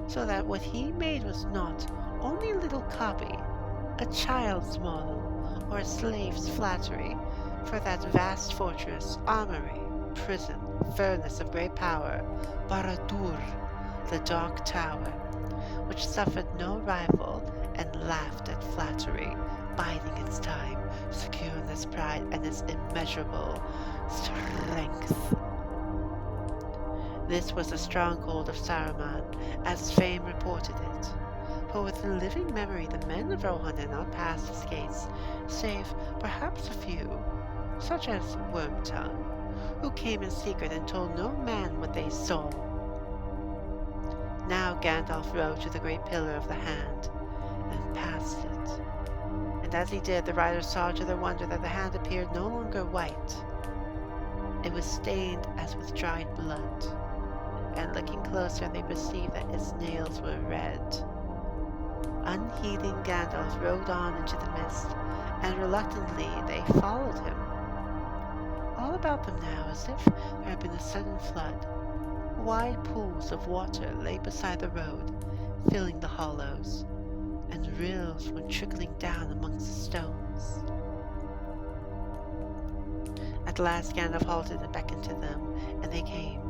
so that what he made was not only a little copy, a child's model, or a slave's flattery, for that vast fortress, armory, prison, furnace of great power, Barad-dûr, the Dark Tower, which suffered no rival and laughed at flattery, biding its time, secure in its pride and its immeasurable strength. This was the stronghold of Saruman, as fame reported it. For within living memory the men of Rohan had not passed its gates, save perhaps a few, such as Wormtongue, who came in secret and told no man what they saw. Now Gandalf rode to the great pillar of the hand, and passed it. And as he did, the riders saw to their wonder that the hand appeared no longer white. It was stained as with dried blood, and looking closer they perceived that its nails were red. Unheeding, Gandalf rode on into the mist, and reluctantly they followed him. All about them now, as if there had been a sudden flood, wide pools of water lay beside the road, filling the hollows, and rills were trickling down amongst the stones. At last Gandalf halted and beckoned to them, and they came,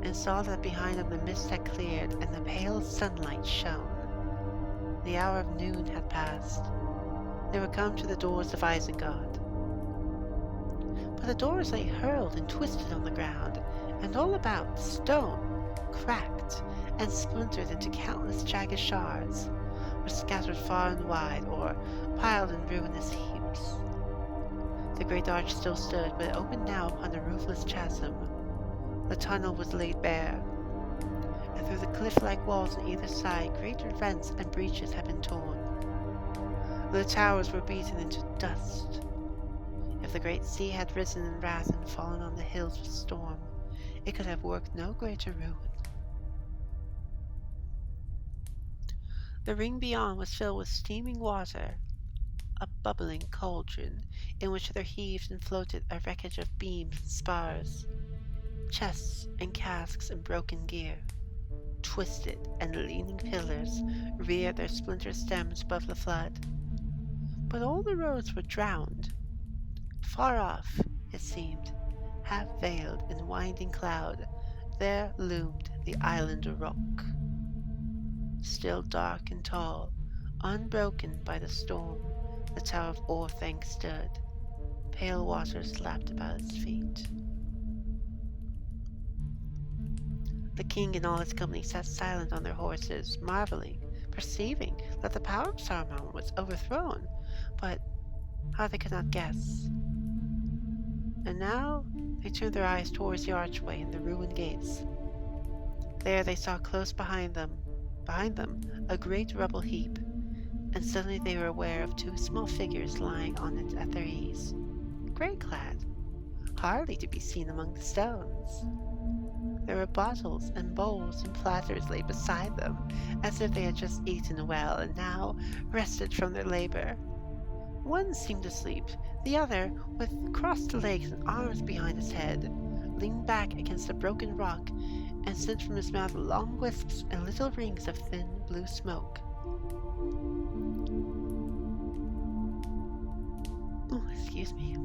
and saw that behind them the mist had cleared, and the pale sunlight shone. The hour of noon had passed. They were come to the doors of Isengard. But the doors lay hurled and twisted on the ground, and all about stone, cracked, and splintered into countless jagged shards, were scattered far and wide, or piled in ruinous heaps. The great arch still stood, but it opened now upon a roofless chasm. The tunnel was laid bare, and through the cliff-like walls on either side great rents and breaches had been torn. The towers were beaten into dust. If the great sea had risen in wrath and fallen on the hills with storm, it could have worked no greater ruin. The ring beyond was filled with steaming water, a bubbling cauldron in which there heaved and floated a wreckage of beams and spars, chests and casks and broken gear. Twisted and leaning pillars reared their splintered stems above the flood. But all the roads were drowned. Far off, it seemed, half veiled in winding cloud, there loomed the island of rock. Still dark and tall, unbroken by the storm, the tower of Orthanc stood. Pale waters lapped about its feet. The king and all his company sat silent on their horses, marveling, perceiving that the power of Saruman was overthrown, but how they could not guess. And now they turned their eyes towards the archway and the ruined gates. There they saw close behind them, a great rubble heap, and suddenly they were aware of two small figures lying on it at their ease, grey-clad, hardly to be seen among the stones. There were bottles and bowls and platters laid beside them, as if they had just eaten well and now rested from their labor. One seemed asleep, the other, with crossed legs and arms behind his head, leaned back against a broken rock and sent from his mouth long wisps and little rings of thin blue smoke. Oh, excuse me.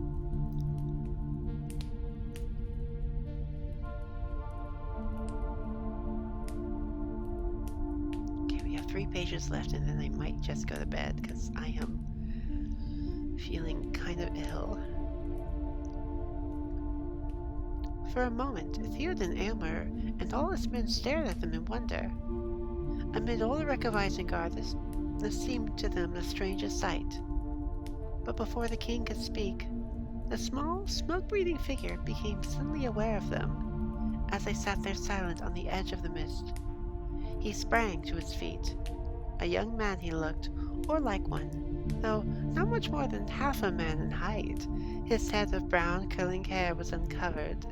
Okay, we have 3 pages left, and then I might just go to bed because I am feeling kind of ill. For a moment, Theoden and Aylmer and all his men stared at them in wonder. Amid all the wreck of Isengard, this seemed to them the strangest sight. But before the king could speak, the small, smoke-breathing figure became suddenly aware of them, as they sat there silent on the edge of the mist. He sprang to his feet. A young man he looked, or like one, though not much more than half a man in height. His head of brown curling hair was uncovered,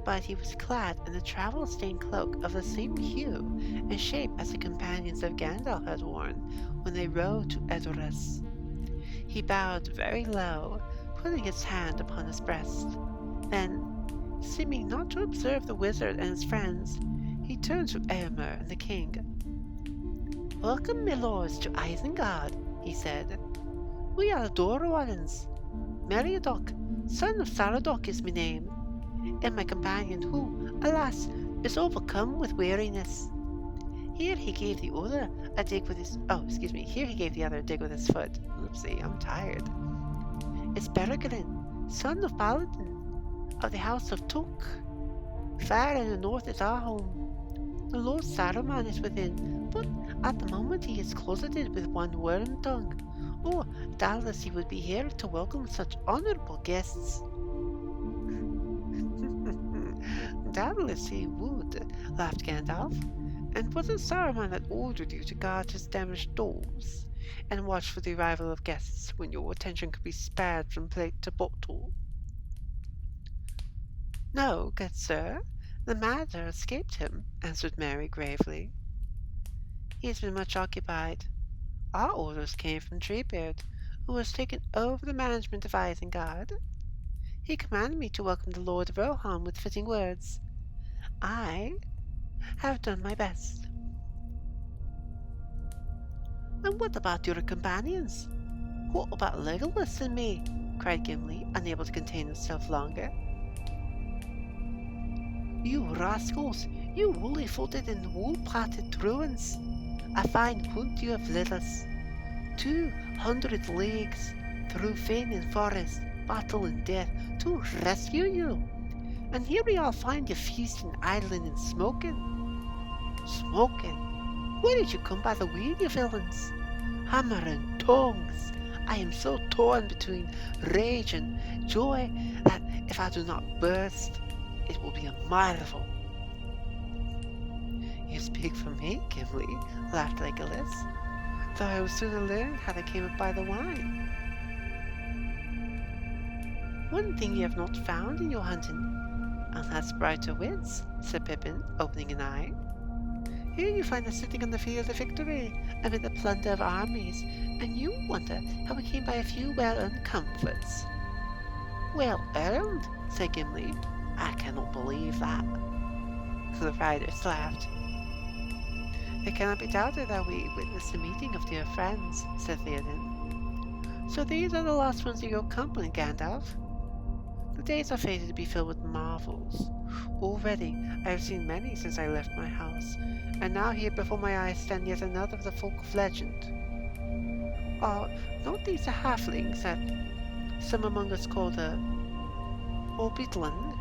but he was clad in a travel-stained cloak of the same hue and shape as the companions of Gandalf had worn when they rode to Edoras. He bowed very low, putting his hand upon his breast. Then, seeming not to observe the wizard and his friends, he turned to Eomer and the king. "Welcome, my lords, to Isengard," he said. "We are Dorwarens. Meriadoc, son of Saradoc, is my name, and my companion who, alas, is overcome with weariness." Here he gave the other a dig with his foot. Oopsie, I'm tired. "It's Peregrine, son of Paladin, of the house of Tuk. Far in the north is our home. The Lord Saruman is within, but at the moment he is closeted with one Wormtongue. Oh, doubtless he would be here to welcome such honourable guests." "Doubtless he would," laughed Gandalf. "And was it Saruman that ordered you to guard his damaged doors, and watch for the arrival of guests when your attention could be spared from plate to bottle?" "No, good sir, the matter escaped him," answered Merry gravely. "He has been much occupied. Our orders came from Treebeard, who has taken over the management of Isengard. He commanded me to welcome the Lord Rohan with fitting words. I have done my best." "And what about your companions? What about Legolas and me?" cried Gimli, unable to contain himself longer. "You rascals, you woolly-footed and wool-pated truants! A fine hunt you have led us. 200 leagues through fen and forest, battle and death, to rescue you. And here we all find you feasting, idling, and smoking. Smoking? Where did you come by the weed, you villains? Hammer and tongs! I am so torn between rage and joy that if I do not burst, it will be a marvel." "You speak for me, Gimli," laughed Legolas, "though I will sooner learn how they came by the wine." "One thing you have not found in your hunting, and that's brighter wits," said Pippin, opening an eye. "Here you find us sitting on the field of victory, amid the plunder of armies, and you wonder how we came by a few well-earned comforts." "Well earned?" said Gimli. "I cannot believe that." The riders laughed. "It cannot be doubted that we witnessed the meeting of dear friends," said Theoden. "So these are the last ones of your company, Gandalf? The days are fated to be filled with marvels. Already I have seen many since I left my house, and now here before my eyes stand yet another of the folk of legend. Are not these the halflings that some among us call the Hobbitland?"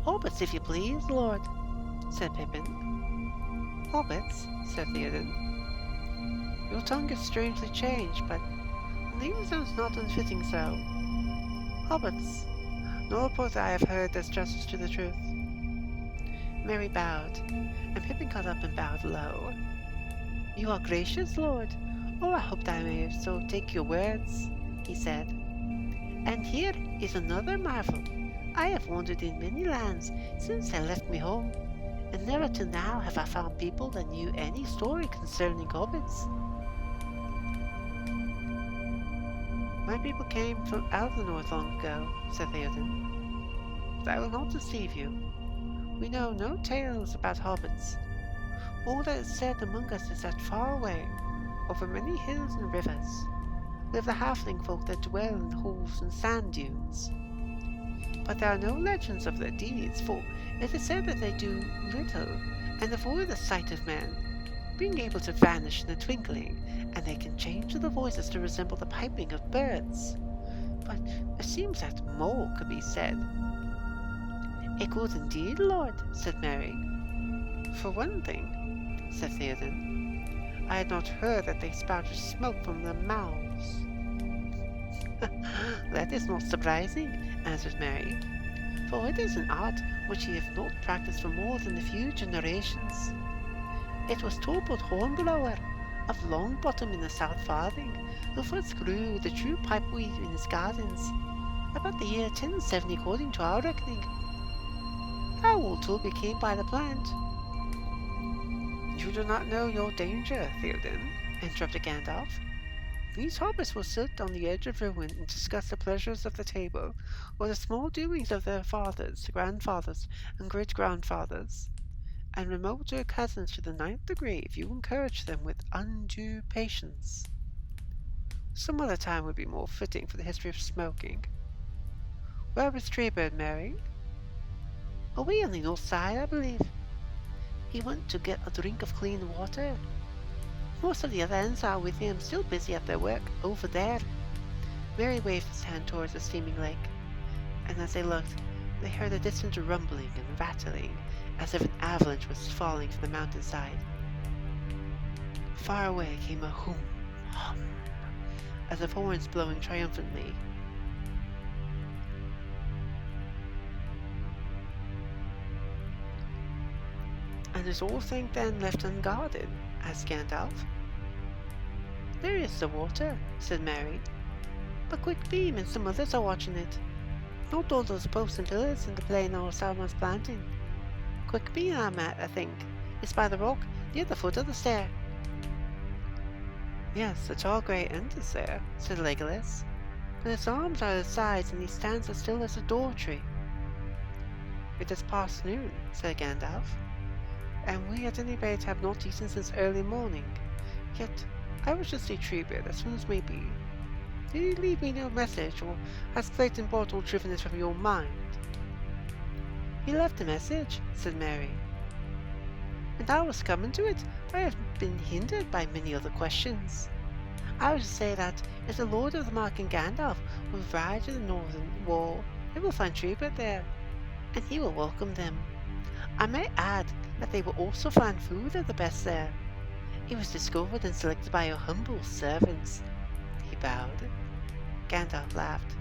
"Hobbits, if you please, Lord," said Pippin. "Hobbits?" said Theoden. "Your tongue is strangely changed, but the name sounds not unfitting so. Hobbits, no report that I have heard does justice to the truth." Merry bowed, and Pippin got up and bowed low. "You are gracious, Lord. Oh, I hope that I may so take your words," he said. "And here is another marvel. I have wandered in many lands since I left me home, and never till now have I found people that knew any story concerning hobbits. My people came from out of the north long ago, said Theoden. But I will not deceive you. We know no tales about hobbits. All that is said among us is that far away, over many hills and rivers, live the halfling folk that dwell in holes and sand dunes. But there are no legends of their deeds, for it is said that they do little and avoid the sight of men, being able to vanish in a twinkling, and they can change their voices to resemble the piping of birds. But it seems that more could be said. It could indeed, Lord, said Merry. For one thing, said Theoden, I had not heard that they spouted smoke from their mouths. That is not surprising, answered Merry, for it is an art which ye have not practiced for more than a few generations. It was Torport Hornblower of Longbottom in the South Farthing who first grew the true pipeweed in his gardens, about the year 1070 according to our reckoning. How old Toby came by the plant? You do not know your danger, Theoden, interrupted Gandalf. These hobbits will sit on the edge of ruin and discuss the pleasures of the table, or the small doings of their fathers, grandfathers, and great-grandfathers, and remoter cousins to the 9th degree if you encourage them with undue patience. Some other time would be more fitting for the history of smoking. Where is Treebeard, Mary? Away on the north side, I believe. He went to get a drink of clean water. Most of the other ends are with him, still busy at their work over there. Mary waved his hand towards the steaming lake, and as they looked, they heard a distant rumbling and rattling, as if an avalanche was falling from the mountainside. Far away came a hum, as of horns blowing triumphantly. And is all thing then left unguarded? Asked Gandalf. There is the water, said Merry, but Quick Beam and some others are watching it. Not all those posts and pillars in the plain or Sauron's planting. Quick Beam I'm at, I think, is by the rock near the foot of the stair. Yes, the tall grey Ent is there, said Legolas, but his arms are at his sides and he stands as still as a door tree. It is past noon, said Gandalf, and we at any rate have not eaten since early morning. Yet I wish to see Treebeard as soon as may be. Did he leave me no message, or has Clayton Bartle driven it from your mind? He left a message, said Merry, and I was coming to it, but I have been hindered by many other questions. I was to say that if the Lord of the Mark and Gandalf will ride to the northern wall, they will find Treebeard there, and he will welcome them. I may add that they will also find food at the best there. It was discovered and selected by your humble servants. He bowed. Gandalf laughed.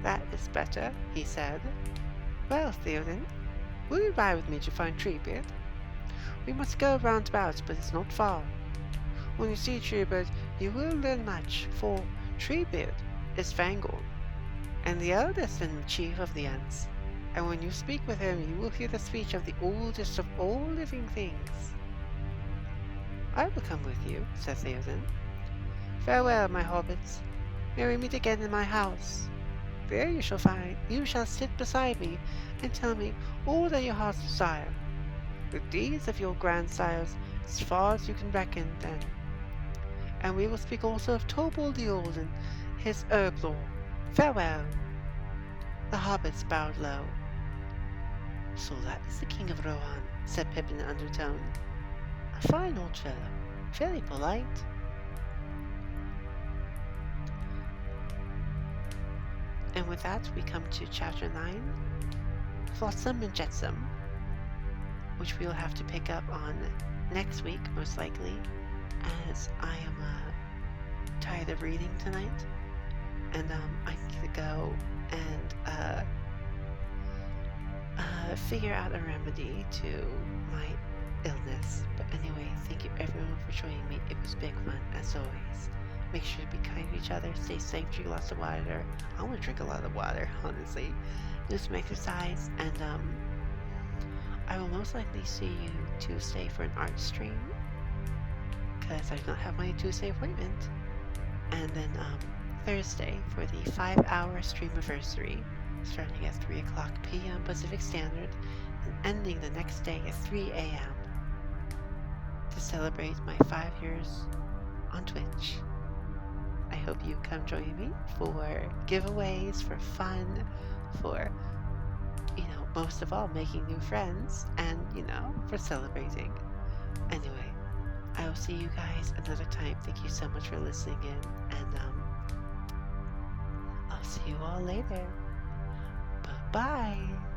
That is better, he said. Well, Theoden, will you ride with me to find Treebeard? We must go round about, but it's not far. When you see Treebeard, you will learn much, for Treebeard is Fangorn, and the eldest and chief of the Ents. And when you speak with him, you will hear the speech of the oldest of all living things. I will come with you, said Theoden. Farewell, my hobbits. May we meet again in my house. There you shall sit beside me, and tell me all that your hearts desire, the deeds of your grandsires, as far as you can reckon them. And we will speak also of Torvald the Old and his herb lore. Farewell. The hobbits bowed low. So that is the King of Rohan, said Pip in an undertone. A fine old fellow, very polite. And with that we come to chapter 9, Flotsam and Jetsam, which we will have to pick up on next week, most likely, as I am tired of reading tonight, and I need to go and figure out a remedy to my illness. But anyway, thank you everyone for joining me. It was big fun as always. Make sure to be kind to each other, stay safe, drink lots of water. I want to drink a lot of water, honestly. do some exercise, and I will most likely see you Tuesday for an art stream, because I do not have my Tuesday appointment. And then Thursday for the 5-hour streamiversary, starting at 3 o'clock p.m. Pacific Standard and ending the next day at 3 a.m. to celebrate my 5 years on Twitch. I hope you come join me for giveaways, for fun, for, most of all, making new friends, and, for celebrating. Anyway, I will see you guys another time. Thank you so much for listening in, and I'll see you all later. Bye-bye.